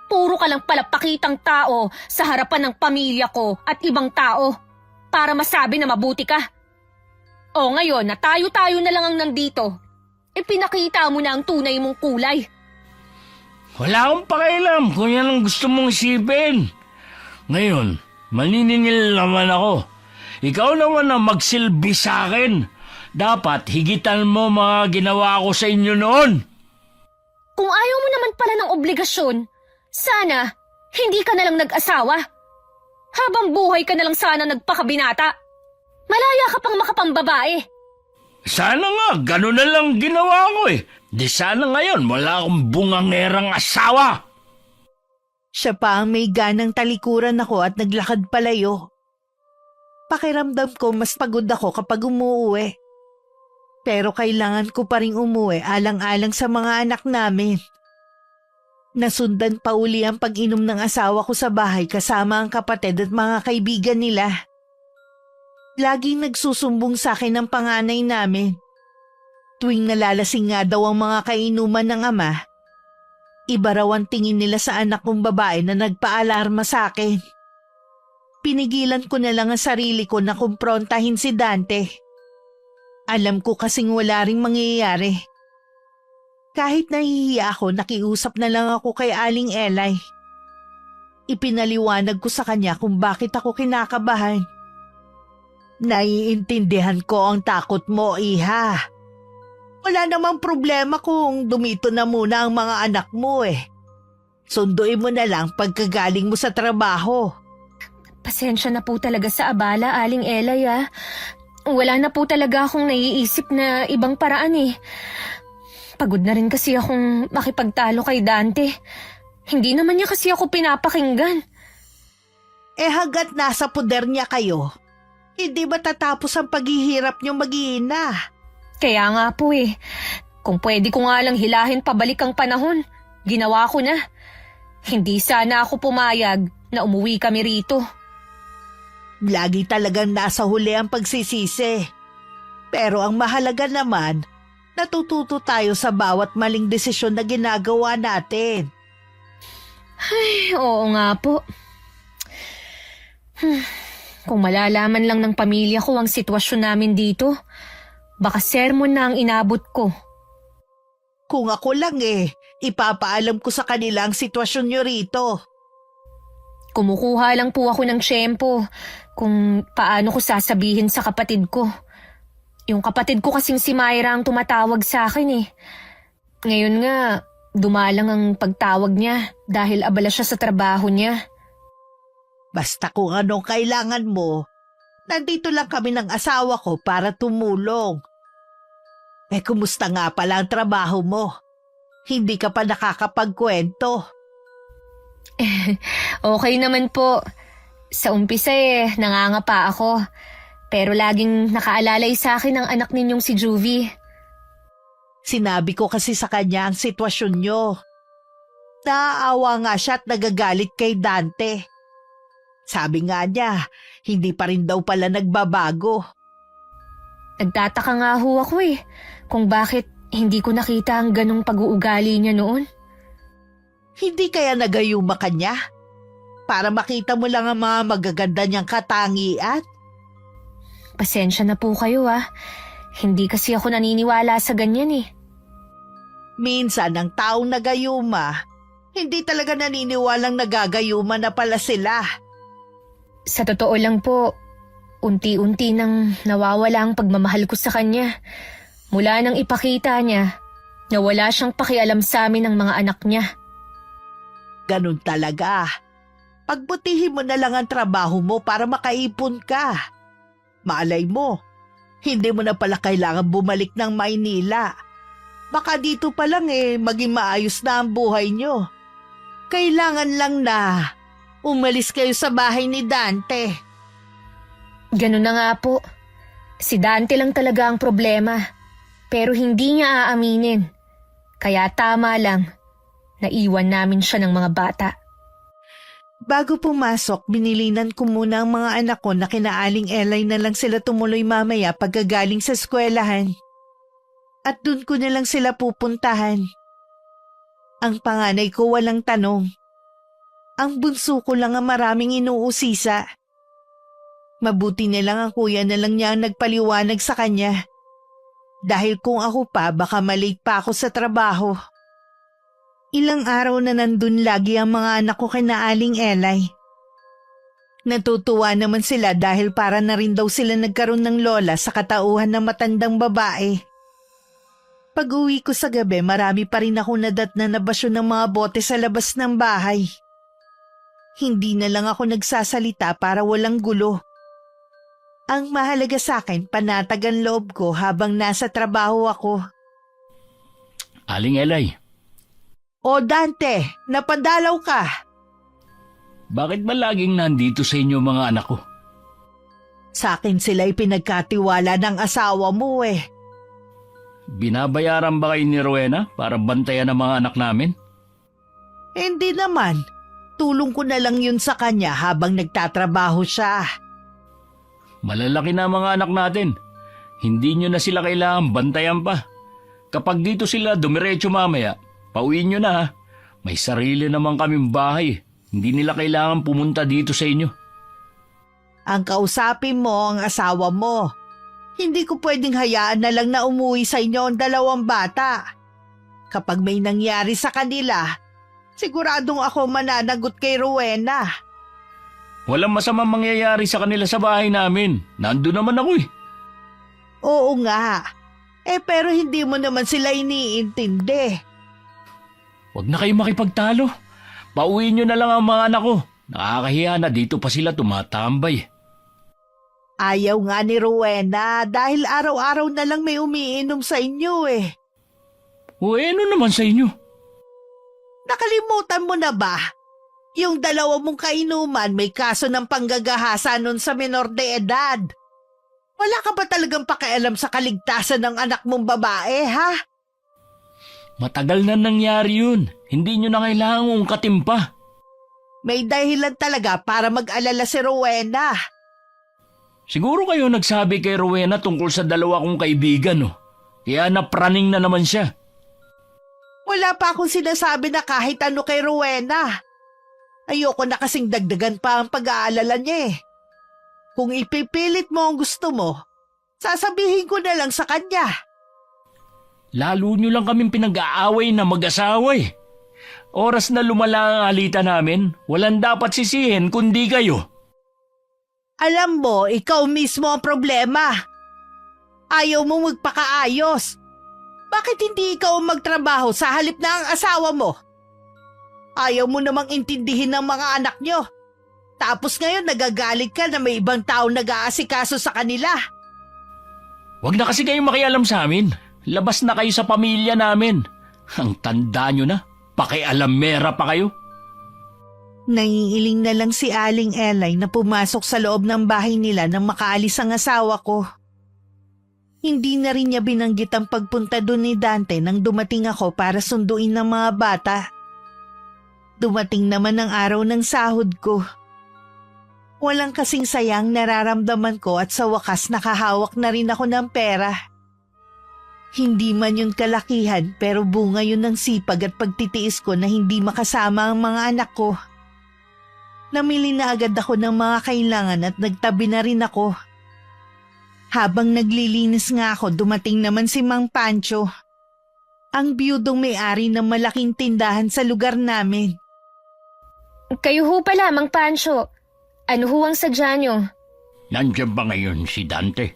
Puro ka lang pala pakitang tao sa harapan ng pamilya ko at ibang tao para masabi na mabuti ka. O ngayon na tayo-tayo na lang ang nandito, ipinakita mo na ang tunay mong kulay. Wala akong pakialam kung yan ang gusto mong isipin. Ngayon, maniningil naman ako. Ikaw naman ang magsilbi sa akin. Dapat higitan mo mga ginawa ko sa inyo noon. Kung ayaw mo naman pala ng obligasyon, sana hindi ka na lang nag-asawa. Habang buhay ka na lang sana nagpakabinata. Malaya ka pang makapambabae. Sana nga, gano'n na lang ginawa ko eh. Di sana ngayon wala akong bungangerang asawa. Siya pa ang may ganang talikuran ako at naglakad palayo. Pakiramdam ko mas pagod ako kapag umuuwi. Pero kailangan ko pa rin umuwi alang-alang sa mga anak namin. Nasundan pa uli ang pag-inom ng asawa ko sa bahay kasama ang kapatid at mga kaibigan nila. Laging nagsusumbong sa akin ang panganay namin. Tuwing nalalasing nga daw ang mga kainuman ng ama, iba raw ang tingin nila sa anak kong babae na nagpaalarma sa akin. Pinigilan ko na lang ang sarili ko na kumprontahin si Dante. Alam ko kasing wala ring mangyayari. Kahit nahihiya ako, nakiusap na lang ako kay Aling Elay. Ipinaliwanag ko sa kanya kung bakit ako kinakabahan. Naiintindihan ko ang takot mo, Iha. Wala namang problema kung dumito na muna ang mga anak mo eh. Sunduin mo na lang pagkagaling mo sa trabaho. Pasensya na po talaga sa abala, Aling Elay ah. Wala na po talaga akong naiisip na ibang paraan eh. Pagod na rin kasi akong makipagtalo kay Dante. Hindi naman niya kasi ako pinapakinggan. Hanggat nasa poder niya kayo, hindi matatapos ang paghihirap niyo mag-iina. Kaya nga po eh. Kung pwede ko nga lang hilahin pabalik ang panahon, ginawa ko na. Hindi sana ako pumayag na umuwi kami rito. Lagi talagang nasa huli ang pagsisisi. Pero ang mahalaga naman, natututo tayo sa bawat maling desisyon na ginagawa natin. Ay, oo nga po. Kung malalaman lang ng pamilya ko ang sitwasyon namin dito, baka sermon na ang inabot ko. Kung ako lang ipapaalam ko sa kanila ang sitwasyon nyo rito. Kumukuha lang po ako ng tiyempo kung paano ko sasabihin sa kapatid ko. Yung kapatid ko kasing si Myra ang tumatawag sa akin eh. Ngayon nga, dumalang ang pagtawag niya dahil abala siya sa trabaho niya. Basta kung anong kailangan mo, nandito lang kami ng asawa ko para tumulong. Kumusta nga pala ang trabaho mo? Hindi ka pa nakakapagkwento. Okay naman po. Sa umpisa nangangapa ako. Pero laging nakaalalay sa akin ang anak ninyong si Juvie. Sinabi ko kasi sa kanya ang sitwasyon nyo. Naaawa nga siya at nagagalit kay Dante. Sabi nga niya, hindi pa rin daw pala nagbabago. Nagtataka nga ho ako kung bakit hindi ko nakita ang ganong pag-uugali niya noon. Hindi kaya nagayuma ka niya? Para makita mo lang ang mga magaganda niyang katangian? Pasensya na po kayo Hindi kasi ako naniniwala sa ganyan Minsan ang taong nagayuma, hindi talaga naniniwalang nagagayuma na pala sila. Sa totoo lang po, unti-unti nang nawawala ang pagmamahal ko sa kanya. Mula nang ipakita niya na wala siyang pakialam sa amin ng mga anak niya. Ganun talaga. Pagbutihin mo na lang ang trabaho mo para makaipon ka. Malay mo, hindi mo na pala kailangan bumalik ng Maynila. Baka dito pa lang maging maayos na ang buhay nyo. Kailangan lang na umalis kayo sa bahay ni Dante. Ganun na nga po. Si Dante lang talaga ang problema. Pero hindi niya aaminin. Kaya tama lang, naiwan namin siya ng mga bata. Bago pumasok, binilinan ko muna ang mga anak ko na kinaaling Elay na lang sila tumuloy mamaya pagkagaling sa eskwelahan. At dun ko na lang sila pupuntahan. Ang panganay ko walang tanong. Ang bunso ko lang ang maraming inuusisa. Mabuti na lang ang kuya na lang niya ang nagpaliwanag sa kanya. Dahil kung ako pa, baka malate pa ako sa trabaho. Ilang araw na nandun lagi ang mga anak ko kina Aling Elay. Natutuwa naman sila dahil para na rin daw sila nagkaroon ng lola sa katauhan ng matandang babae. Pag-uwi ko sa gabi, marami pa rin ako nadatna na basyo ng mga bote sa labas ng bahay. Hindi na lang ako nagsasalita para walang gulo. Ang mahalaga sa akin, panatag ang loob ko habang nasa trabaho ako. Aling Elay, O Dante, napadalaw ka. bakit ba laging nandito sa inyo mga anak ko? Sa akin sila'y pinagkatiwala ng asawa mo Binabayaran ba kayo ni Rowena para bantayan ang mga anak namin? Hindi naman. Tulong ko na lang yun sa kanya habang nagtatrabaho siya. Malalaki na ang mga anak natin. Hindi nyo na sila kailangan bantayan pa. Kapag dito sila dumiretso mamaya, pauwiin nyo na ha. May sarili naman kaming bahay. Hindi nila kailangan pumunta dito sa inyo. Ang kausapin mo ang asawa mo. Hindi ko pwedeng hayaan na lang na umuwi sa inyo ang dalawang bata. Kapag may nangyari sa kanila, siguradong ako mananagot kay Rowena. Walang masamang mangyayari sa kanila sa bahay namin. Nandun naman ako Oo nga. Pero hindi mo naman sila iniintindi. Huwag na kayo makipagtalo. Pauwiin nyo na lang ang mga anak ko. Nakakahiya na dito pa sila tumatambay. Ayaw nga ni Rowena dahil araw-araw na lang may umiinom sa inyo O ano naman sa inyo? Nakalimutan mo na ba? Yung dalawa mong kainuman may kaso ng panggagahasa nun sa menor de edad. Wala ka ba talagang pakialam sa kaligtasan ng anak mong babae, ha? Matagal na nangyari yun. Hindi nyo na kailangang ungkatin pa. May dahilan talaga para mag-alala si Rowena. Siguro kayo nagsabi kay Rowena tungkol sa dalawa kong kaibigan, no? Kaya napraning na naman siya. Wala pa akong sinasabi na kahit ano kay Rowena. Ayoko na kasing dagdagan pa ang pag-aalala niya eh. Kung ipipilit mo ang gusto mo, sasabihin ko na lang sa kanya. Lalo nyo lang kaming pinag-aaway na mag-asawa eh. Oras na lumala ang alitan namin, walang dapat sisihin kundi kayo. Alam mo, ikaw mismo ang problema. Ayaw mo magpakaayos. Bakit hindi ikaw ang magtrabaho sa halip na ang asawa mo? Ayaw mo namang intindihin ng mga anak nyo. Tapos ngayon nagagalit ka na may ibang tao nag-aasikaso sa kanila. Huwag na kasi kayong makialam sa amin. Labas na kayo sa pamilya namin. Ang tanda nyo na, pakialamera pa kayo. Nangingiling na lang si Aling Elay na pumasok sa loob ng bahay nila nang makaalis ang asawa ko. Hindi na rin niya binanggit ang pagpunta doon ni Dante nang dumating ako para sunduin ng mga bata. Dumating naman ang araw ng sahod ko. Walang kasing sayang nararamdaman ko at sa wakas nakahawak na rin ako ng pera. Hindi man yun kalakihan pero bunga yun ng sipag at pagtitiis ko na hindi makasama ang mga anak ko. Namili na agad ako ng mga kailangan at nagtabi na rin ako. Habang naglilinis nga ako, dumating naman si Mang Pancho. Ang biyudong may-ari ng malaking tindahan sa lugar namin. Kayo ho pala, Mang Pancho. Ano ho ang sadya nyo? Nandiyan ba ngayon si Dante?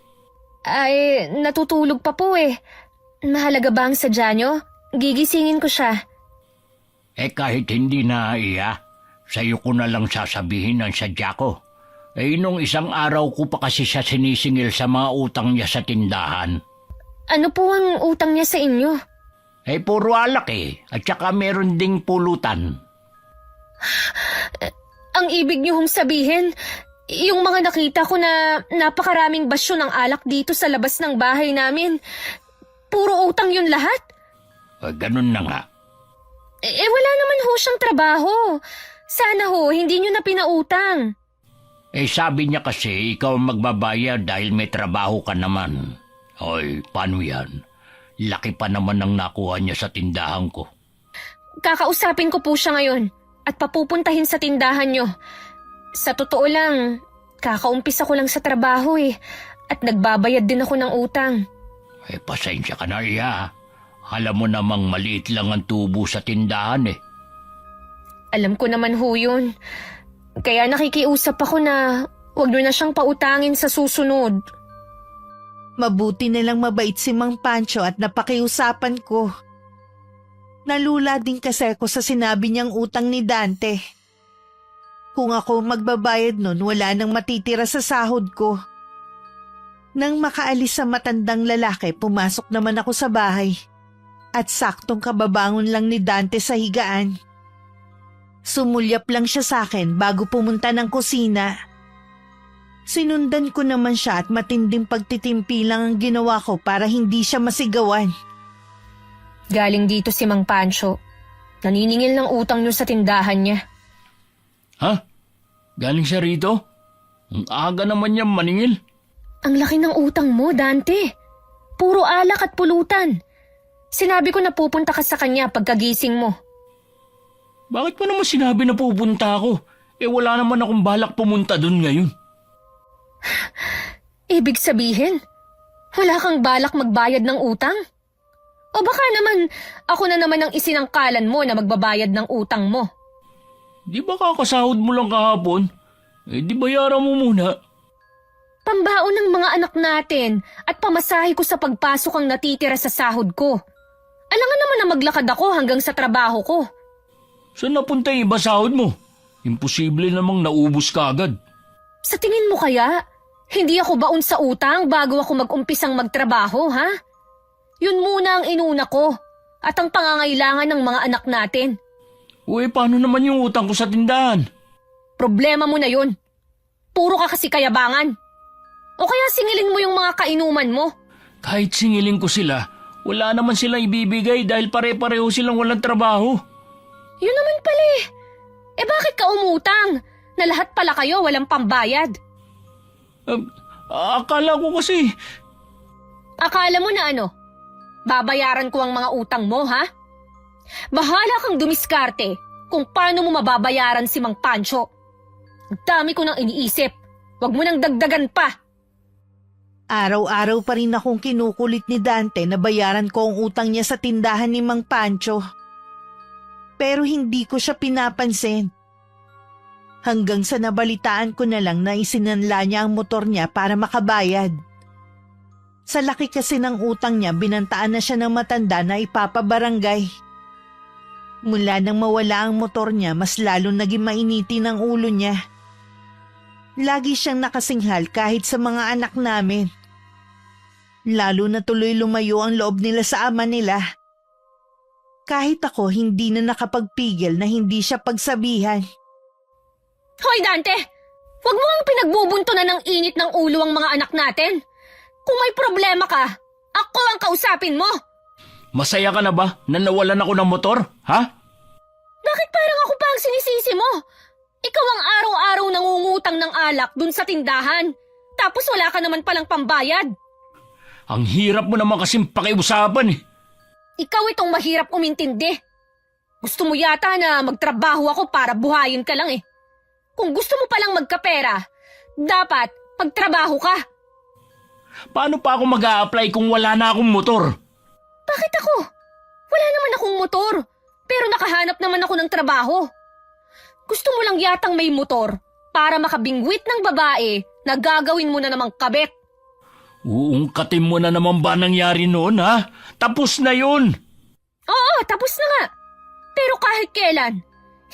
Ay, natutulog pa po eh. Mahalaga ba ang sadya nyo? Gigisingin ko siya. Kahit hindi na iya, sa'yo ko na lang sasabihin ang sadya ko. Nung isang araw ko pa kasi siya sinisingil sa mga utang niya sa tindahan. Ano po ang utang niya sa inyo? Puro alak at saka meron ding pulutan. Ang ibig niyo hong sabihin, yung mga nakita ko na napakaraming basyo ng alak dito sa labas ng bahay namin, puro utang yun lahat? Ganun na nga. Wala naman ho siyang trabaho. Sana ho, hindi niyo na pinautang. Sabi niya kasi ikaw ang magbabayad dahil may trabaho ka naman. Hoy, paano yan? Laki pa naman ang nakuha niya sa tindahan ko. Kakausapin ko po siya ngayon at papupuntahin sa tindahan niyo. Sa totoo lang, kakaumpisa ko lang sa trabaho at nagbabayad din ako ng utang. Pasensya ka na iya. Alam mo namang maliit lang ang tubo sa tindahan Alam ko naman ho yun. Kaya nakikiusap ako na huwag nyo na siyang pautangin sa susunod. Mabuti na lang mabait si Mang Pancho at napakiusapan ko. Nalula din kasi ako sa sinabi niyang utang ni Dante. Kung ako magbabayad nun, wala nang matitira sa sahod ko. Nang makaalis sa matandang lalaki, pumasok naman ako sa bahay. At saktong kababangon lang ni Dante sa higaan. Sumulyap lang siya sa akin bago pumunta ng kusina. Sinundan ko naman siya at matinding pagtitimpi lang ang ginawa ko para hindi siya masigawan. Galing dito si Mang Pancho. Naniningil ng utang nyo sa tindahan niya. Ha? Galing siya rito? Ang aga naman niya maningil. Ang laki ng utang mo, Dante. Puro alak at pulutan. Sinabi ko na pupunta ka sa kanya pagkagising mo. Bakit mo naman sinabi na pupunta ako? Wala naman akong balak pumunta doon ngayon. Ibig sabihin, wala kang balak magbayad ng utang? O baka naman ako na naman ang isinangkalan mo na magbabayad ng utang mo? Di ba kakasahod mo lang kahapon? Di bayaran mo muna. Pambaon ng mga anak natin at pamasahe ko sa pagpasok ang natitira sa sahod ko. Alangan naman na maglakad ako hanggang sa trabaho ko. Saan napunta yung iba sahod mo? Imposible namang naubos ka agad. Sa tingin mo kaya, hindi ako baon sa utang bago ako mag-umpisang magtrabaho, ha? Yun muna ang inuna ko at ang pangangailangan ng mga anak natin. Uy, paano naman yung utang ko sa tindahan? Problema mo na yun. Puro ka kasi kayabangan. O kaya singilin mo yung mga kainuman mo. Kahit singilin ko sila, wala naman silang ibibigay dahil pare-pareho silang walang trabaho. Yun naman pala eh. Eh bakit ka umutang? Na lahat pala kayo walang pambayad. Akala ko kasi, Akala mo na ano? Babayaran ko ang mga utang mo, ha? Bahala kang dumiskarte kung paano mo mababayaran si Mang Pancho. Ang dami ko nang iniisip. Huwag mo nang dagdagan pa. Araw-araw pa rin akong kinukulit ni Dante na bayaran ko ang utang niya sa tindahan ni Mang Pancho. Pero hindi ko siya pinapansin. Hanggang sa nabalitaan ko na lang na isinanla niya ang motor niya para makabayad. Sa laki kasi ng utang niya, binantaan na siya ng matanda na ipapabarangay. Mula nang mawala ang motor niya, mas lalo naging mainiti ng ulo niya. Lagi siyang nakasinghal kahit sa mga anak namin. Lalo na tuloy lumayo ang loob nila sa ama nila. Kahit ako hindi na nakapagpigil na hindi siya pagsabihan. Hoy Dante! Huwag mo ang pinagbubuntunan ng init ng ulo ang mga anak natin. Kung may problema ka, ako ang kausapin mo. masaya ka na ba na nawalan ako ng motor, ha? Bakit parang ako pa ang sinisisi mo? Ikaw ang araw-araw nangungutang ng alak dun sa tindahan. Tapos wala ka naman palang pambayad. Ang hirap mo naman kasing pakiusapan eh. Ikaw itong mahirap umintindi. Gusto mo yata na magtrabaho ako para buhayin ka lang eh. Kung gusto mo palang magkapera, dapat magtrabaho ka. Paano pa ako mag-a-apply kung wala na akong motor? Bakit ako? Wala naman akong motor, pero nakahanap naman ako ng trabaho. Gusto mo lang yatang may motor para makabingwit ng babae na gagawin mo na namang kabet. Uungkatin mo na naman ba nangyari noon, ha? Tapos na yun. Oo, tapos na nga. Pero kahit kailan,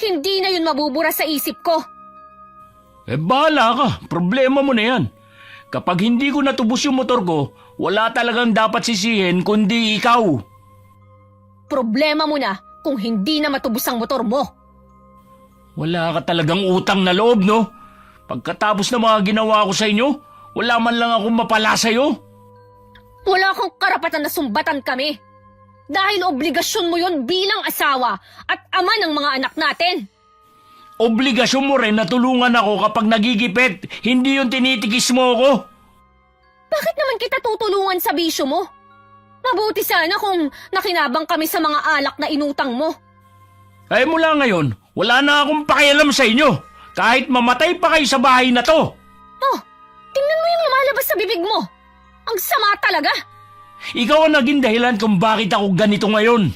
hindi na yun mabubura sa isip ko. Bahala ka. Problema mo na yan. Kapag hindi ko natubos yung motor ko, wala talagang dapat sisihin kundi ikaw. Problema mo na kung hindi na matubos ang motor mo. Wala ka talagang utang na loob, no? Pagkatapos ng mga ginawa ko sa inyo, wala man lang akong mapala sa'yo. Wala kang karapatan na sumbatan kami. Dahil obligasyon mo yon bilang asawa at ama ng mga anak natin. Obligasyon mo rin na tulungan ako kapag nagigipit, hindi yung tinitikis mo ako. Bakit naman kita tutulungan sa bisyo mo? Mabuti sana kung nakinabang kami sa mga alak na inutang mo. Ay mula ngayon, wala na akong pakialam sa inyo. Kahit mamatay pa kayo sa bahay na to. Oh, tingnan mo yung lumalabas sa bibig mo. Ang sama talaga. Ikaw ang naging dahilan kung bakit ako ganito ngayon.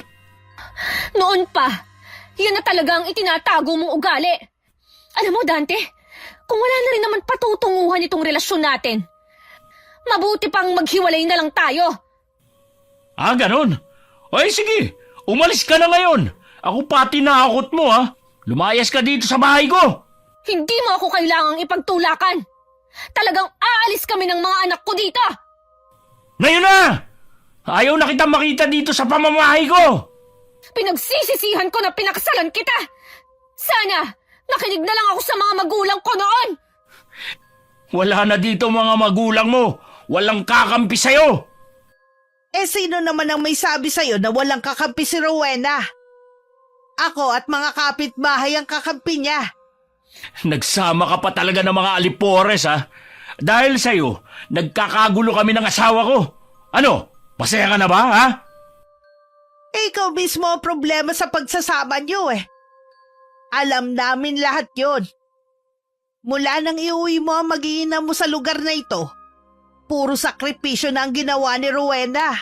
Noon pa, yan na talaga ang itinatago mong ugali. Alam mo, Dante, kung wala na rin naman patutunguhan itong relasyon natin, mabuti pang maghiwalay na lang tayo. Ah, ganon? Ay sige, umalis ka na ngayon. Ako pati nakakot mo ha. Lumayas ka dito sa bahay ko. Hindi mo ako kailangang ipagtulakan. Talagang aalis kami ng mga anak ko dito. Ngayon na! Ayaw na kita makita dito sa pamamahay ko. Pinagsisisihan ko na pinakasalan kita. Sana, nakinig na lang ako sa mga magulang ko noon. Wala na dito mga magulang mo. Walang kakampi sa'yo. Eh sino naman ang may sabi sa'yo na walang kakampi si Rowena? Ako at mga kapitbahay ang kakampi niya. Nagsama ka pa talaga ng mga alipores ha. Dahil sa'yo, nagkakagulo kami ng asawa ko. Ano? Masaya ka na ba ha? Eh, ikaw mismo ang problema sa pagsasama niyo eh. Alam namin lahat yon. Mula nang iuwi mo ang mag-iina mo sa lugar na ito, puro sakripisyo na ang ginawa ni Rowena.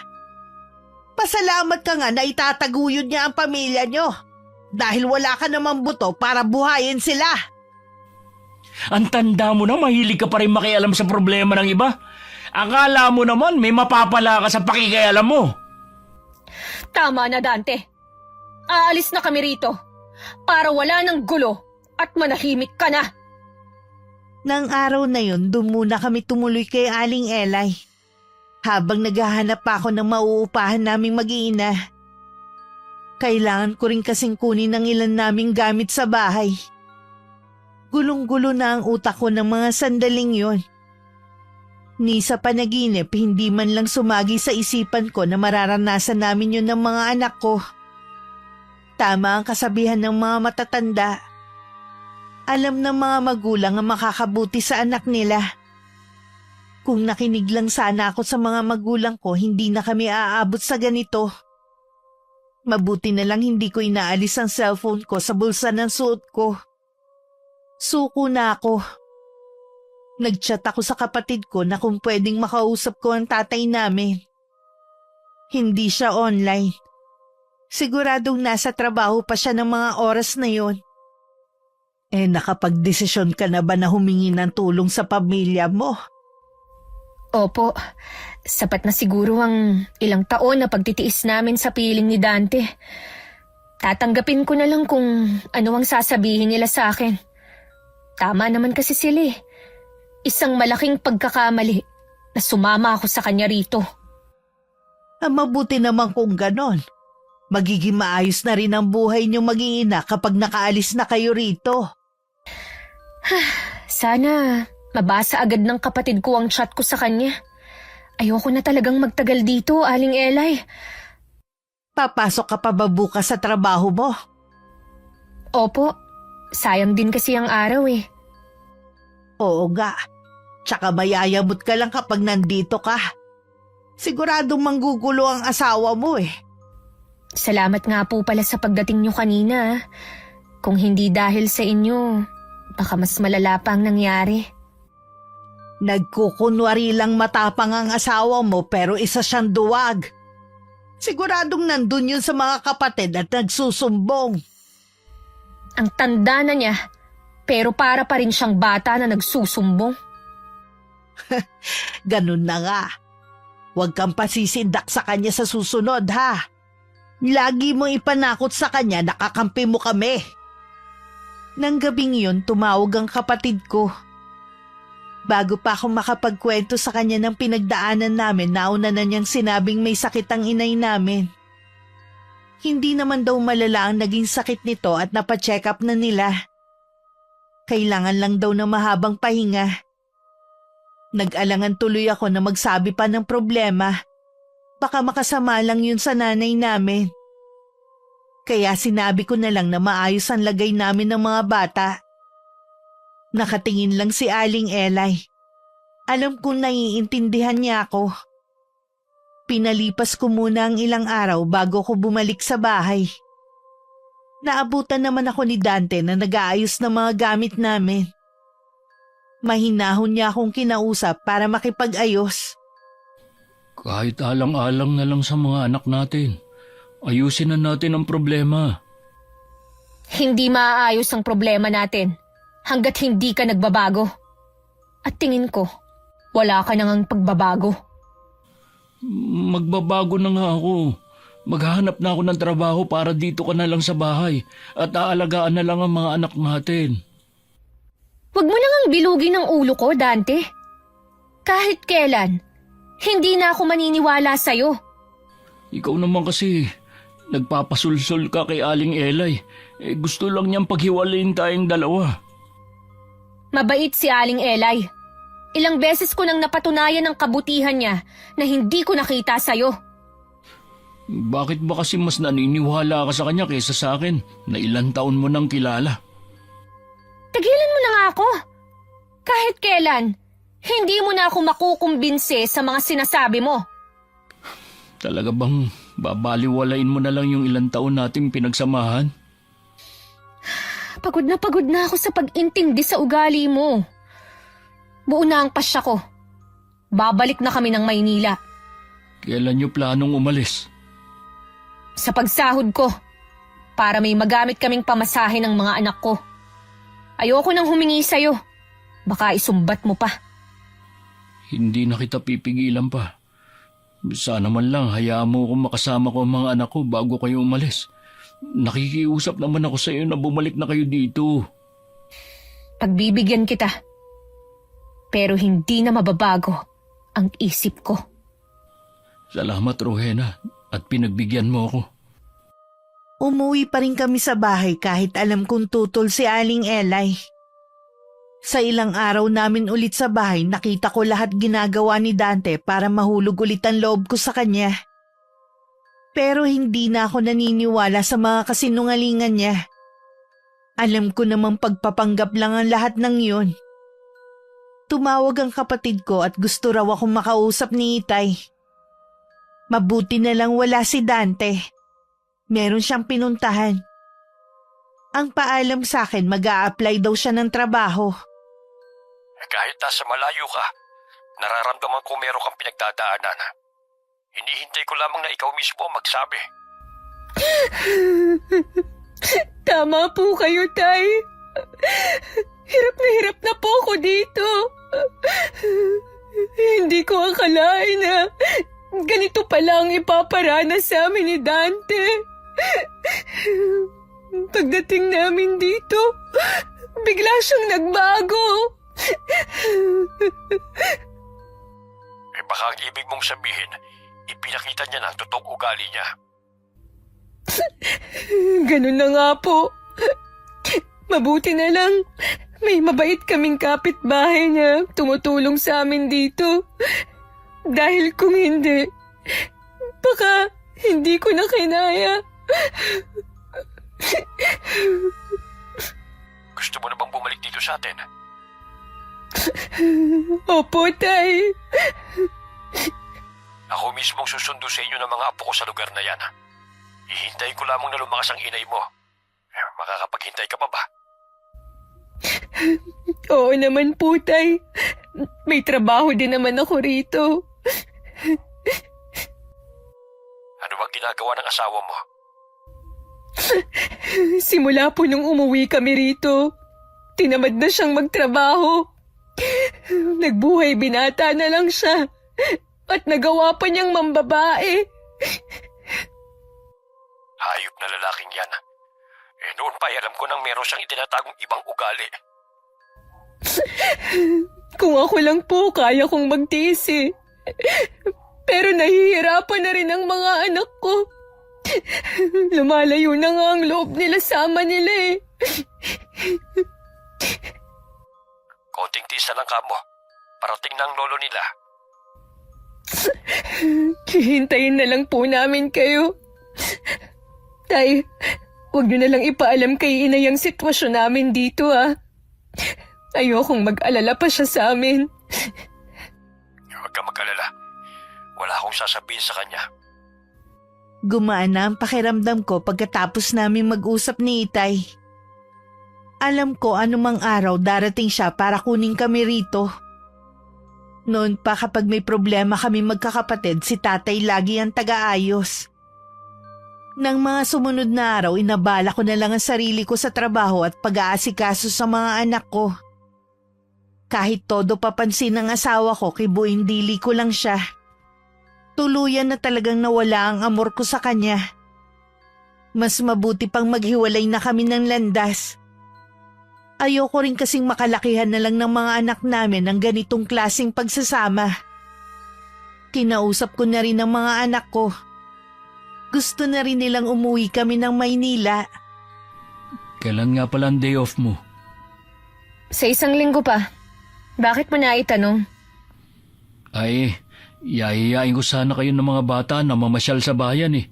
Pasalamat ka nga na itataguyod niya ang pamilya niyo dahil wala ka namang buto para buhayin sila. Ang tanda mo na mahilig ka pa rin makialam sa problema ng iba. Akala mo naman may mapapala ka sa pakikialam mo. Tama na, Dante. Aalis na kami rito para wala ng gulo at manahimik ka na. Nang araw na yun, doon muna kami tumuloy kay Aling Elay. Habang naghahanap pa ako ng mauupahan naming mag-iina. Kailangan ko rin kasing kunin ng ilan naming gamit sa bahay. Gulong-gulo na ang utak ko ng mga sandaling yon. Ni sa panaginip, hindi man lang sumagi sa isipan ko na mararanasan namin yun ng mga anak ko. Tama ang kasabihan ng mga matatanda. Alam ng mga magulang ang makakabuti sa anak nila. Kung nakinig lang sana ako sa mga magulang ko, hindi na kami aabot sa ganito. Mabuti na lang hindi ko inaalis ang cellphone ko sa bulsa ng suot ko. Suko na ako. Nag-chat ako sa kapatid ko na kung pwedeng makausap ko ang tatay namin. Hindi siya online. Siguradong nasa trabaho pa siya ng mga oras na yon. Nakapagdesisyon ka na ba na humingi ng tulong sa pamilya mo? Opo, sapat na siguro ang ilang taon na pagtitiis namin sa piling ni Dante. Tatanggapin ko na lang kung ano ang sasabihin nila sa akin. Tama naman kasi sila eh. Isang malaking pagkakamali na sumama ako sa kanya rito. Mabuti naman kung ganon. Magiging maayos na rin ang buhay niyong mag-iina kapag nakaalis na kayo rito. Sana mabasa agad ng kapatid ko ang chat ko sa kanya. Ayoko na talagang magtagal dito, Aling Elay. Papasok ka pa ba bukas sa trabaho mo? Opo, sayang din kasi ang araw eh. Oo nga. Tsaka mayayamot ka lang kapag nandito ka. Siguradong manggugulo ang asawa mo eh. Salamat nga po pala sa pagdating nyo kanina. Kung hindi dahil sa inyo, baka mas malala pa ang nangyari. Nagkukunwari lang matapang ang asawa mo pero isa siyang duwag. Siguradong nandun yun sa mga kapatid at nagsusumbong. Ang tanda na niya, pero para pa rin siyang bata na nagsusumbong. Ganun na nga. Huwag kang pasisindak sa kanya sa susunod ha. Lagi mo ipanakot sa kanya na kakampi mo kami. Nang gabing yun, tumawag ang kapatid ko. Bago pa ako makapagkwento sa kanya ng pinagdaanan namin, nauna na niyang sinabing may sakit ang inay namin. Hindi naman daw malala ang naging sakit nito at napacheck up na nila. Kailangan lang daw ng mahabang pahinga. Nag-alangan tuloy ako na magsabi pa ng problema. Baka makasama lang yun sa nanay namin. Kaya sinabi ko na lang na maayos ang lagay namin ng mga bata. Nakatingin lang si Aling Elay. Alam kong naiintindihan niya ako. Pinalipas ko muna ang ilang araw bago ko bumalik sa bahay. Naabutan naman ako ni Dante na nag-aayos ng mga gamit namin. Mahinahon niya akong kinausap para makipag-ayos. Kahit alang-alang na lang sa mga anak natin, ayusin na natin ang problema. Hindi maaayos ang problema natin hanggat hindi ka nagbabago. At tingin ko, wala ka nang pagbabago. Magbabago na nga ako. Maghahanap na ako ng trabaho para dito ka na lang sa bahay at aalagaan na lang ang mga anak natin. Huwag mo nang bilugin ang ulo ko, Dante. Kahit kailan, hindi na ako maniniwala sa'yo. Ikaw naman kasi, nagpapasulsol ka kay Aling Elay. Gusto lang niyang paghiwalayin tayong dalawa. Mabait si Aling Elay. Ilang beses ko nang napatunayan ang kabutihan niya na hindi ko nakita sa'yo. Bakit ba kasi mas naniniwala ka sa kanya kaysa sa akin na ilang taon mo nang kilala? Tigilan mo na nga ako. Kahit kailan, hindi mo na ako makukumbinse sa mga sinasabi mo. Talaga bang babaliwalain mo na lang yung ilang taon nating pinagsamahan? Pagod na ako sa pag-intindi sa ugali mo. Buo na ang pasya ko. Babalik na kami ng Maynila. Kailan niyo planong umalis? Sa pagsahod ko, para may magamit kaming pamasahe ng mga anak ko. Ayoko nang humingi sa'yo. Baka isumbat mo pa. Hindi na kita pipigilan pa. Sana man lang hayaan mo kung makasama ko ang mga anak ko bago kayo umalis. Nakikiusap naman ako sa iyo na bumalik na kayo dito. Pagbibigyan kita. Pero hindi na mababago ang isip ko. Salamat, Rowena, at pinagbigyan mo ako. Umuwi pa rin kami sa bahay kahit alam kong tutol si Aling Elay. Sa ilang araw namin ulit sa bahay, nakita ko lahat ginagawa ni Dante para mahulog ulit ang loob ko sa kanya. Pero hindi na ako naniniwala sa mga kasinungalingan niya. Alam ko namang pagpapanggap lang ang lahat ng yun. Tumawag ang kapatid ko at gusto raw akong makausap ni Itay. Mabuti na lang wala si Dante. Meron siyang pinuntahan. Ang paalam sa akin, mag-a-apply daw siya ng trabaho. Kahit nasa malayo ka, nararamdaman ko meron kang pinagdadaanan. Hinihintay ko lamang na ikaw mismo ang magsabi. Tama po kayo, Tay. Hirap na po ako dito. Hindi ko akalain na ganito pala ang ipaparanas sa amin ni Dante. Pagdating namin dito, bigla siyang nagbago. Baka ang ibig mong sabihin, ipinakita niya ng totoong ugali niya. Ganun na nga po. Mabuti na lang, may mabait kaming kapitbahay na tumutulong sa amin dito. Dahil kung hindi, baka hindi ko na kinaya. Gusto mo na bang bumalik dito sa atin? Opo, Tay. Ako mismong susundo sa inyo ng mga apo ko sa lugar na yan. Hihintayin ko lamang na lumakas ang inay mo. Makakapaghintay ka pa ba? Oo naman po, Tay. May trabaho din naman ako rito. Ano bang ginagawa ng asawa mo? Simula po nung umuwi kami rito, tinamad na siyang magtrabaho. Nagbuhay binata na lang siya at nagawa pa niyang mambabae. Hayop na lalaking yan. Noon pa alam ko nang meron siyang itinatagong ibang ugali. Kung ako lang po, kaya kong magtiis eh. Pero nahihirapan na rin ang mga anak ko. Lumalayo na nga ang loob nila sa ama nila eh. Konting tiis na lang kamo. Parating na ang lolo nila. Hihintayin na lang po namin kayo. Tay, huwag niyo na lang ipaalam kay inay ang sitwasyon namin dito ah. Ayokong mag-alala pa siya sa amin. Huwag ka mag-alala. Wala akong sasabihin sa kanya. Gumaan na ang pakiramdam ko pagkatapos namin mag-usap ni Itay. Alam ko anumang araw darating siya para kunin kami rito. Noon pa kapag may problema kami magkakapatid, si tatay lagi ang taga-ayos. Nang mga sumunod na araw, inabala ko na lang ang sarili ko sa trabaho at pag-aasikaso sa mga anak ko. Kahit todo papansin ng asawa ko, kibuin dili ko lang siya. Tuluyan na talagang nawala ang amor ko sa kanya. Mas mabuti pang maghiwalay na kami ng landas. Ayoko rin kasing makalakihan na lang ng mga anak namin ng ganitong klaseng pagsasama. Kinausap ko na rin ang mga anak ko. Gusto na rin nilang umuwi kami ng Maynila. Kailan nga pala ang day off mo? Sa 1 linggo pa. Bakit mo na itanong? Ay, yayayain ko sana kayo ng mga bata na mamasyal sa bayan eh.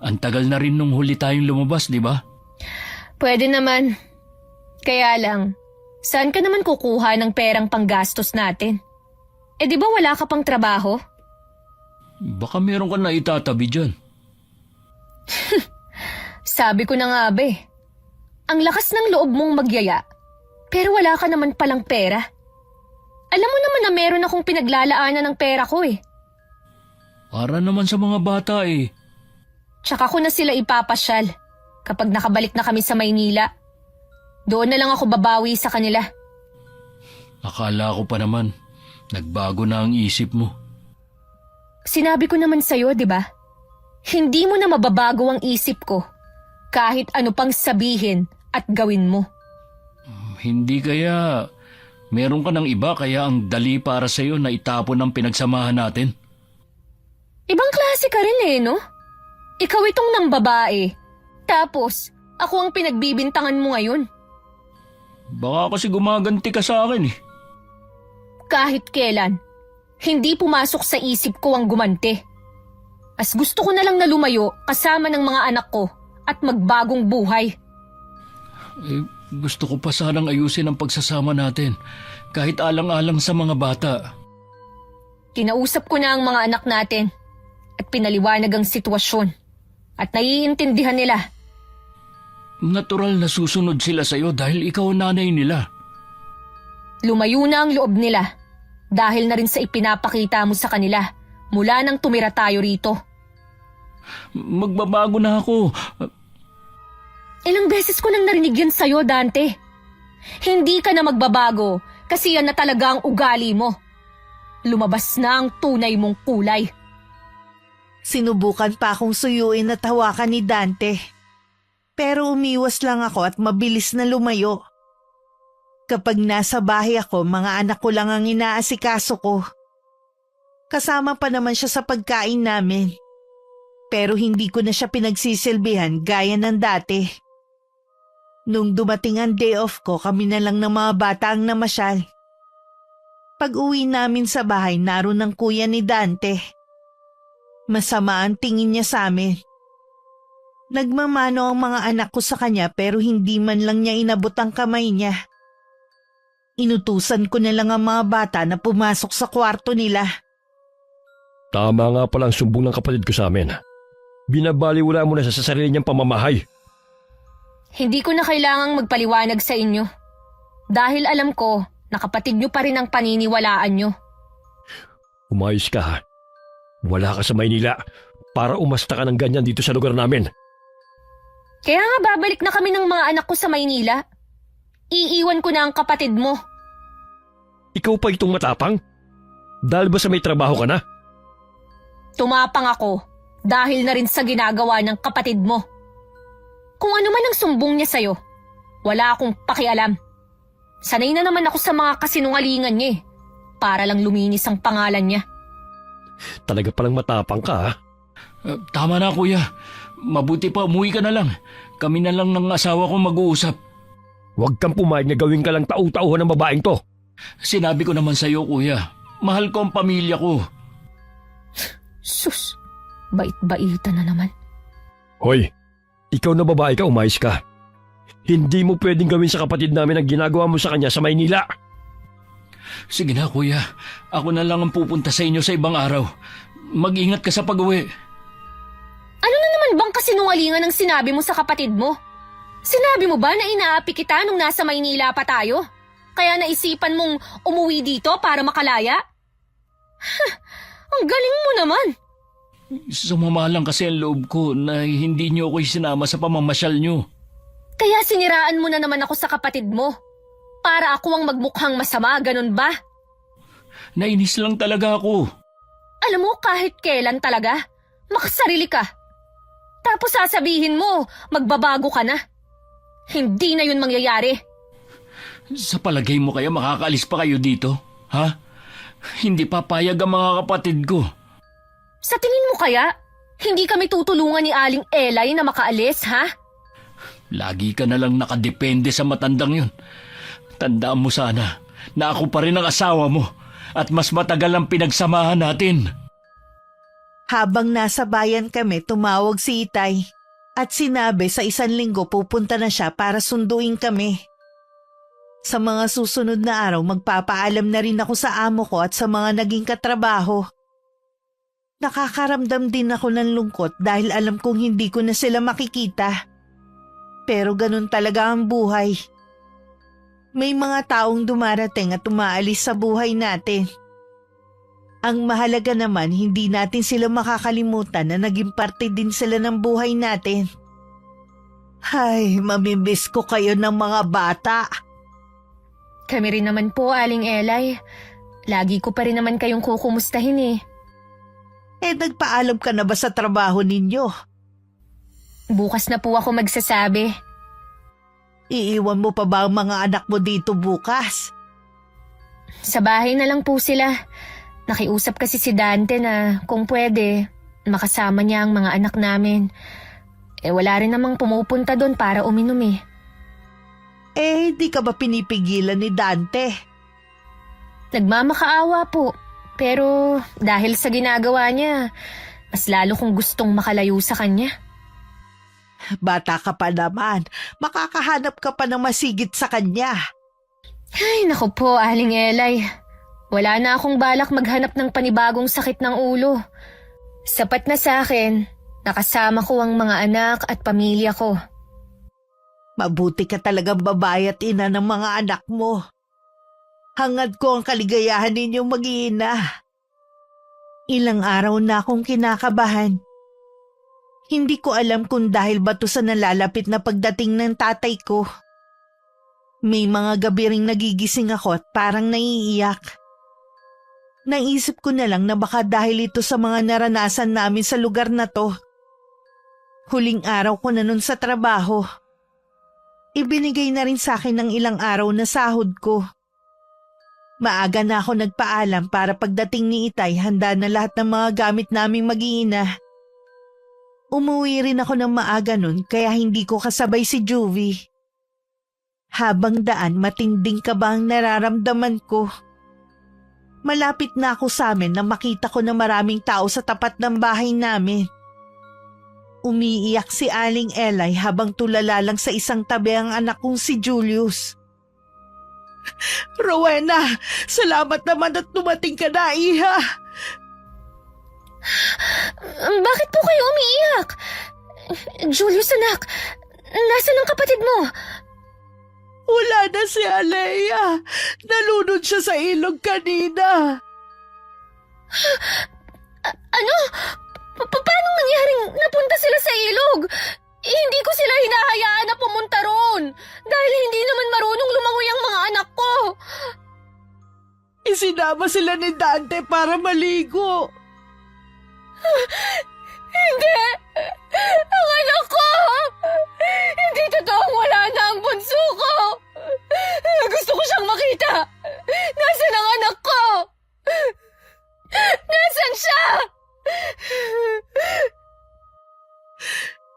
Ang tagal na rin nung huli tayong lumabas, di ba? Pwede naman. Kaya lang, saan ka naman kukuha ng perang panggastos natin? Eh di ba wala ka pang trabaho? Baka meron ka na itatabi dyan. Sabi ko na nga be, ang lakas ng loob mong magyaya, pero wala ka naman palang pera. Alam mo naman na meron akong pinaglalaanan ng pera ko eh. Para naman sa mga bata eh. Tsaka ko na sila ipapasyal kapag nakabalik na kami sa Maynila. Doon na lang ako babawi sa kanila. Akala ko pa naman, nagbago na ang isip mo. Sinabi ko naman sa'yo, di ba? Hindi mo na mababago ang isip ko kahit ano pang sabihin at gawin mo. Hindi kaya meron ka ng iba kaya ang dali para sa'yo na itapon ang pinagsamahan natin? Ibang klase ka rin eh, no? Ikaw itong nang babae. Tapos, ako ang pinagbibintangan mo ngayon. Baka kasi gumaganti ka sa akin eh. Kahit kailan, hindi pumasok sa isip ko ang gumanti. As gusto ko na lang na lumayo kasama ng mga anak ko at magbagong buhay. Eh, gusto ko pa sanang ayusin ang pagsasama natin, kahit alang-alang sa mga bata. Kinausap ko na ang mga anak natin at pinaliwanag ang sitwasyon at naiintindihan nila. Natural na susunod sila sa'yo dahil ikaw ang nanay nila. Lumayo na ang loob nila dahil na rin sa ipinapakita mo sa kanila mula nang tumira tayo rito. Magbabago na ako. Ilang beses ko nang narinig yan sa'yo, Dante. Hindi ka na magbabago kasi yan na talaga ang ugali mo. Lumabas na ang tunay mong kulay. Sinubukan pa akong suyuin at hawakan ni Dante. Pero umiwas lang ako at mabilis na lumayo. Kapag nasa bahay ako, mga anak ko lang ang inaasikaso ko. Kasama pa naman siya sa pagkain namin. Pero hindi ko na siya pinagsisilbihan gaya ng dati. Nung dumating ang day off ko, kami na lang ng mga bata ang namasyal. Pag uwi namin sa bahay, naroon ang kuya ni Dante. Masama ang tingin niya sa amin. Nagmamano ang mga anak ko sa kanya pero hindi man lang niya inabot ang kamay niya. Inutusan ko na lang ang mga bata na pumasok sa kwarto nila. Tama nga pala ang sumbong ng kapatid ko sa amin. Binabaliwala mo na siya sa sarili niyang pamamahay. Hindi ko na kailangang magpaliwanag sa inyo. Dahil alam ko na kapatid nyo pa rin ang paniniwalaan nyo. Umayos ka ha. Wala ka sa Maynila para umasta ka ng ganyan dito sa lugar namin. Kaya nga babalik na kami ng mga anak ko sa Maynila. Iiwan ko na ang kapatid mo. Ikaw pa itong matapang? Dahil ba sa may trabaho ka na? Tumapang ako dahil na rin sa ginagawa ng kapatid mo. Kung ano man ang sumbong niya sa'yo, wala akong pakialam. Sanay na naman ako sa mga kasinungalingan niya para lang luminis ang pangalan niya. Talaga palang matapang ka ha? Tama na kuya. Mabuti pa umuwi ka na lang. Kami na lang ng asawa ko mag-uusap. Huwag kang pumayag na gawin ka lang tau-tauhan ng babaeng to. Sinabi ko naman sa'yo kuya. Mahal ko ang pamilya ko. Sus, bait-baitan na naman. Hoy, ikaw na babae ka, umayos ka. Hindi mo pwedeng gawin sa kapatid namin ang ginagawa mo sa kanya sa Maynila. Sige na kuya. Ako na lang ang pupunta sa inyo sa ibang araw. Mag-ingat ka sa pag-uwi. Ano na naman bang kasinungalingan ang sinabi mo sa kapatid mo? Sinabi mo ba na inaapi kita nung nasa Maynila pa tayo? Kaya naisipan mong umuwi dito para makalaya? Ang galing mo naman. Sumama lang kasi ang loob ko na hindi niyo ako isinama sa pamamasyal niyo. Kaya siniraan mo na naman ako sa kapatid mo. Para ako ang magmukhang masama, ganun ba? Nainis lang talaga ako. Alam mo, kahit kailan talaga, makasarili ka. Tapos sasabihin mo, magbabago ka na. Hindi na yun mangyayari. Sa palagay mo kaya makakaalis pa kayo dito? Ha? Hindi papayag ang mga kapatid ko. Sa tingin mo kaya, hindi kami tutulungan ni Aling Elay na makaalis, ha? Lagi ka na lang nakadepende sa matandang yun. Tandaan mo sana na ako pa rin ang asawa mo at mas matagal ang pinagsamahan natin. Habang nasa bayan kami, tumawag si Itay at sinabi sa 1 linggo pupunta na siya para sunduin kami. Sa mga susunod na araw, magpapaalam na rin ako sa amo ko at sa mga naging katrabaho. Nakakaramdam din ako ng lungkot dahil alam kong hindi ko na sila makikita. Pero ganun talaga ang buhay. May mga taong dumarating at umaalis sa buhay natin. Ang mahalaga naman, hindi natin sila makakalimutan na naging parte din sila ng buhay natin. Ay, mamimiss ko kayo ng mga bata. Kami rin naman po, Aling Elay. Lagi ko pa rin naman kayong kukumustahin eh. Nagpaalam ka na ba sa trabaho ninyo? Bukas na po ako magsasabi. Iiwan mo pa ba ang mga anak mo dito bukas? Sa bahay na lang po sila. Nakiusap kasi si Dante na kung pwede, makasama niya ang mga anak namin. Wala rin namang pumupunta doon para uminom eh. Di ka ba pinipigilan ni Dante? Nagmamakaawa po. Pero dahil sa ginagawa niya, mas lalo kong gustong makalayo sa kanya. Bata ka pa naman. Makakahanap ka pa ng masigit sa kanya. Ay, naku po, Aling Elay. Wala na akong balak maghanap ng panibagong sakit ng ulo. Sapat na sa akin, nakasama ko ang mga anak at pamilya ko. Mabuti ka talagang babae at ina ng mga anak mo. Hangad ko ang kaligayahan ninyong mag-iina. Ilang araw na akong kinakabahan. Hindi ko alam kung dahil ba to sa nalalapit na pagdating ng tatay ko. May mga gabi ring nagigising ako at parang naiiyak. Naisip ko na lang na baka dahil ito sa mga naranasan namin sa lugar na to. Huling araw ko na nun sa trabaho. Ibinigay na rin sa akin ng ilang araw na sahod ko. Maaga na ako nagpaalam para pagdating ni Itay handa na lahat ng mga gamit naming mag-iina. Umuwi rin ako ng maaga nun kaya hindi ko kasabay si Juvie. Habang daan matinding kaba ang nararamdaman ko. Malapit na ako sa amin na makita ko na maraming tao sa tapat ng bahay namin. Umiiyak si Aling Elay habang tulala lang sa isang tabi ang anak kong si Julius. Rowena, salamat naman at dumating ka na, iha. Bakit po kayo umiiyak? Julius, anak, nasaan ang kapatid mo? Wala na si Alea. Nalunod siya sa ilog kanina. Ano? Paano nangyaring napunta sila sa ilog? Hindi ko sila hinahayaan na pumunta roon dahil hindi naman marunong lumangoy ang mga anak ko. Isinama sila ni Dante para maligo. Hindi! Ang anak ko! Hindi totoong wala na ang bunso ko! Gusto ko siyang makita! Nasaan ang anak ko? Nasaan siya?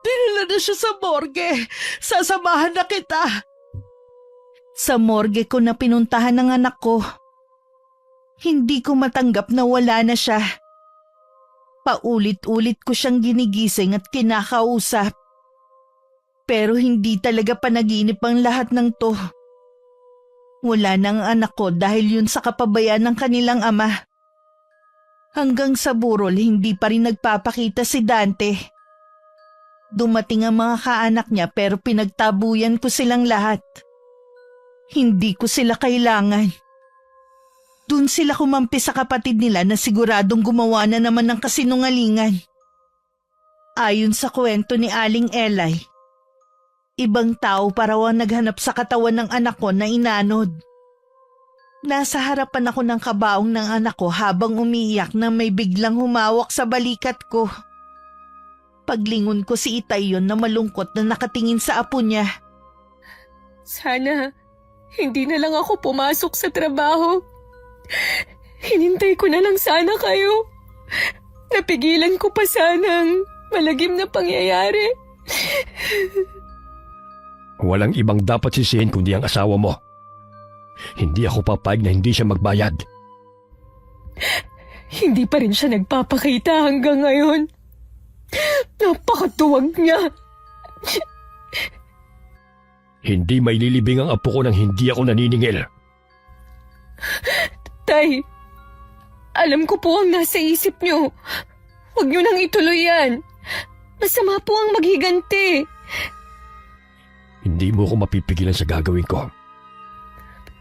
Dinala na siya sa morgue. Sasamahan na kita. Sa morgue ko na pinuntahan ng anak ko. Hindi ko matanggap na wala na siya. Paulit-ulit ko siyang ginigising at kinakausap. Pero hindi talaga panaginip ang lahat ng to. Wala na ang anak ko dahil yun sa kapabayaan ng kanilang ama. Hanggang sa burol, hindi pa rin nagpapakita si Dante. Dumating ang mga kaanak niya pero pinagtabuyan ko silang lahat. Hindi ko sila kailangan. Doon sila kumampi sa kapatid nila na siguradong gumawa na naman ng kasinungalingan. Ayon sa kwento ni Aling Elay, ibang tao pa raw ang naghanap sa katawan ng anak ko na inanod. Nasa harapan ako ng kabaong ng anak ko habang umiiyak na may biglang humawak sa balikat ko. Paglingon ko si Itay yon na malungkot na nakatingin sa apo niya. Sana hindi na lang ako pumasok sa trabaho. Hinintay ko na lang sana kayo. Napigilan ko pa sanang malagim na pangyayari. Walang ibang dapat sisihin kundi ang asawa mo. Hindi ako papayag na hindi siya magbayad. Hindi pa rin siya nagpapakita hanggang ngayon. Napakatuwag niya. Hindi may lilibing ang apo ko nang hindi ako naniningil. Tay, alam ko po ang nasa isip niyo. Huwag niyo nang ituloy yan. Masama po ang maghiganti. Hindi mo ako mapipigilan sa gagawin ko.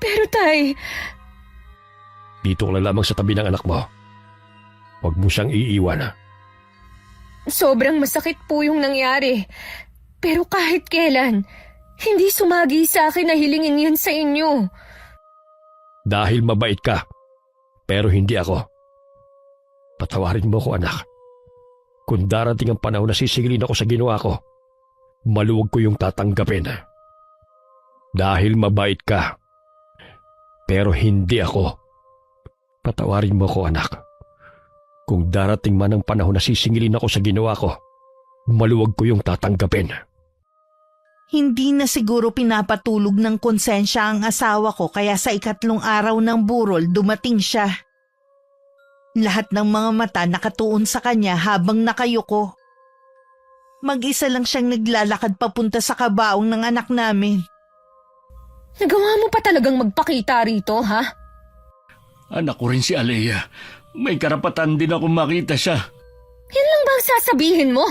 Pero tay, Dito ka na lamang sa tabi ng anak mo. Huwag mo siyang iiwan. sobrang masakit po yung nangyari. Pero kahit kailan, hindi sumagi sa akin na hilingin yun sa inyo. Dahil mabait ka, pero hindi ako. Patawarin mo ko, anak. Kung darating ang panahon na sisigilin ako sa ginawa ko, maluwag ko yung tatanggapin. Dahil mabait ka, pero hindi ako. Patawarin mo ko, anak. Kung darating man ang panahon na sisingilin ako sa ginawa ko, maluwag ko yung tatanggapin. Hindi na siguro pinapatulog ng konsensya ang asawa ko kaya sa 3 araw ng burol dumating siya. Lahat ng mga mata nakatuon sa kanya habang nakayuko. Mag-isa lang siyang naglalakad papunta sa kabaong ng anak namin. Nagawa mo pa talagang magpakita rito, ha? Anak ko rin si Alea. May karapatan din ako makita siya. Yan lang ba ang sasabihin mo?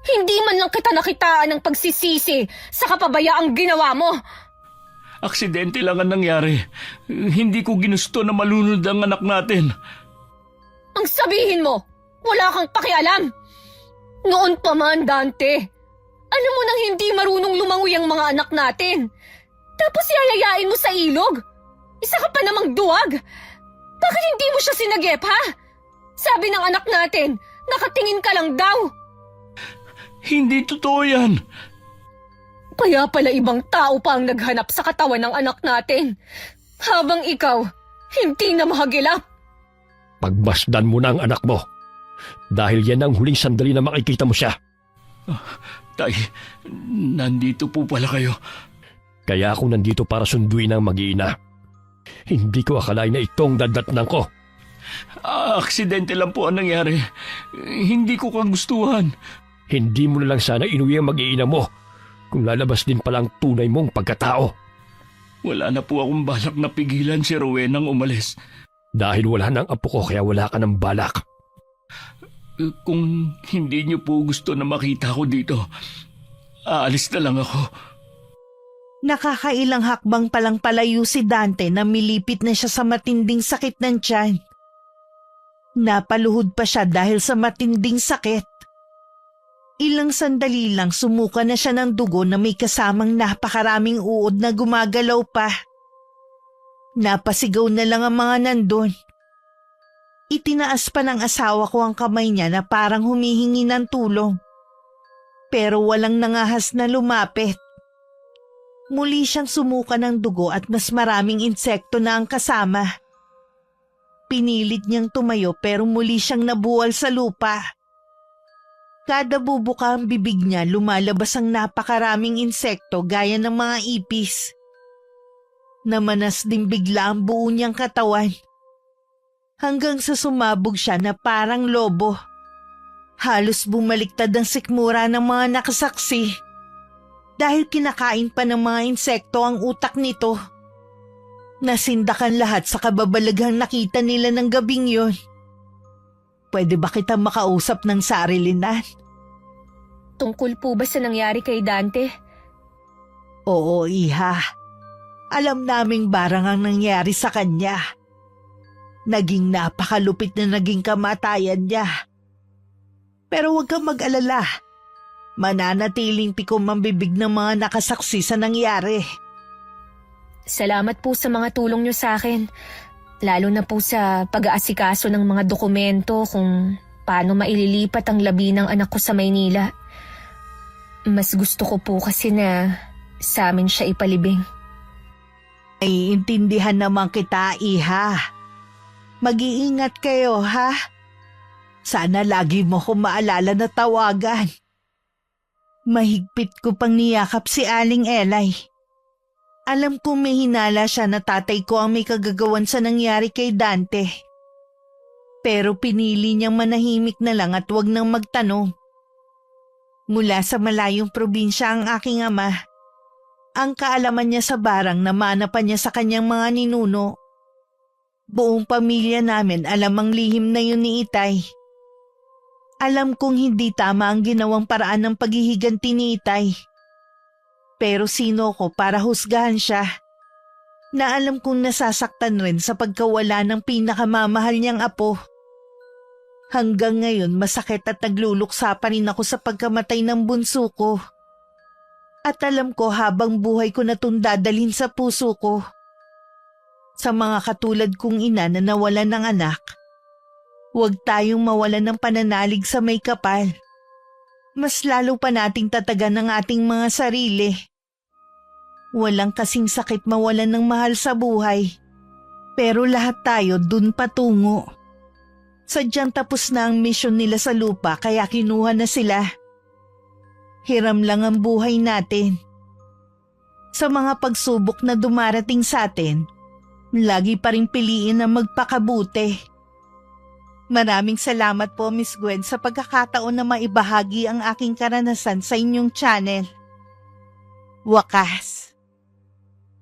Hindi man lang kita nakitaan ng pagsisisi sa kapabayaang ginawa mo. Aksidente lang ang nangyari. Hindi ko ginusto na malunod ang anak natin. Ang sabihin mo, wala kang pakialam. Noon pa man, Dante. Alam mo nang hindi marunong lumangoy ang mga anak natin. Tapos yayayain mo sa ilog. Isa ka pa namang duwag. Bakit hindi mo siya sinagip, ha? Sabi ng anak natin, nakatingin ka lang daw. Hindi totoo yan. Kaya pala ibang tao pa ang naghanap sa katawan ng anak natin. Habang ikaw, hindi na mahagilap. Pagmasdan mo na ang anak mo. Dahil yan ang huling sandali na makikita mo siya. Tay, nandito po pala kayo. Kaya ako nandito para sunduin ang mag-iina. Hindi ko akalain na itong dadatnan ko. Aksidente lang po ang nangyari. Hindi ko kagustuhan. Hindi mo na lang sana inuwi ang mag-iina mo kung lalabas din pala ang tunay mong pagkatao. Wala na po akong balak na pigilan si Rowenang umalis. Dahil wala nang apo ko kaya wala ka ng balak. Kung hindi niyo po gusto na makita ko dito, aalis na lang ako. Nakakailang hakbang palang palayo si Dante na milipit na siya sa matinding sakit ng tiyan. Napaluhod pa siya dahil sa matinding sakit. Ilang sandali lang sumuka na siya ng dugo na may kasamang napakaraming uod na gumagalaw pa. Napasigaw na lang ang mga nandun. Itinaas pa ng asawa ko ang kamay niya na parang humihingi ng tulong. Pero walang nangahas na lumapit. Muli siyang sumuka ng dugo at mas maraming insekto na ang kasama. Pinilit niyang tumayo pero muli siyang nabuwal sa lupa. Kada bubuka ang bibig niya lumalabas ang napakaraming insekto gaya ng mga ipis. Namanas din bigla ang buo niyang katawan. Hanggang sa sumabog siya na parang lobo. Halos bumaliktad ang sikmura ng mga nakasaksi. Dahil kinakain pa ng mga insekto ang utak nito. Nasindakan lahat sa kababalaghang nakita nila ng gabing yon. Pwede ba kita makausap ng sarilinan? Tungkol po ba sa nangyari kay Dante? Oo, iha. Alam naming barang ang nangyari sa kanya. Naging napakalupit na naging kamatayan niya. Pero huwag kang mag-alala. Mananatiling pikom ang bibig ng mga nakasaksi sa nangyari. Salamat po sa mga tulong niyo sa akin. Lalo na po sa pag-aasikaso ng mga dokumento kung paano maililipat ang labi ng anak ko sa Maynila. Mas gusto ko po kasi na sa amin siya ipalibing. Naiintindihan naman kita, iha. Mag-iingat kayo, ha? Sana lagi mo ko maalala na tawagan. Mahigpit ko pang niyakap si Aling Elay. Alam kong may hinala siya na tatay ko ang may kagagawan sa nangyari kay Dante. Pero pinili niyang manahimik na lang at wag nang magtanong. Mula sa malayong probinsya ang aking ama. Ang kaalaman niya sa barang na mana pa niya sa kanyang mga ninuno. Buong pamilya namin alam ang lihim na yun ni Itay. Alam kong hindi tama ang ginawang paraan ng paghihiganti ni Itay. Pero sino ko para husgahan siya? Na alam kong nasasaktan rin sa pagkawala ng pinakamamahal niyang apo. Hanggang ngayon masakit at nagluluksa pa rin ako sa pagkamatay ng bunso ko. At alam ko habang buhay ko na itong dadalhin sa puso ko. Sa mga katulad kong ina na nawalan ng anak, huwag tayong mawalan ng pananalig sa may kapal. Mas lalo pa nating tatagan ang ating mga sarili. Walang kasing sakit mawalan ng mahal sa buhay. Pero lahat tayo dun patungo. Sadyang tapos na ang misyon nila sa lupa kaya kinuha na sila. Hiram lang ang buhay natin. Sa mga pagsubok na dumarating sa atin, lagi pa rin piliin na magpakabuti. Maraming salamat po, Miss Gwen, sa pagkakataon na maibahagi ang aking karanasan sa inyong channel. Wakas,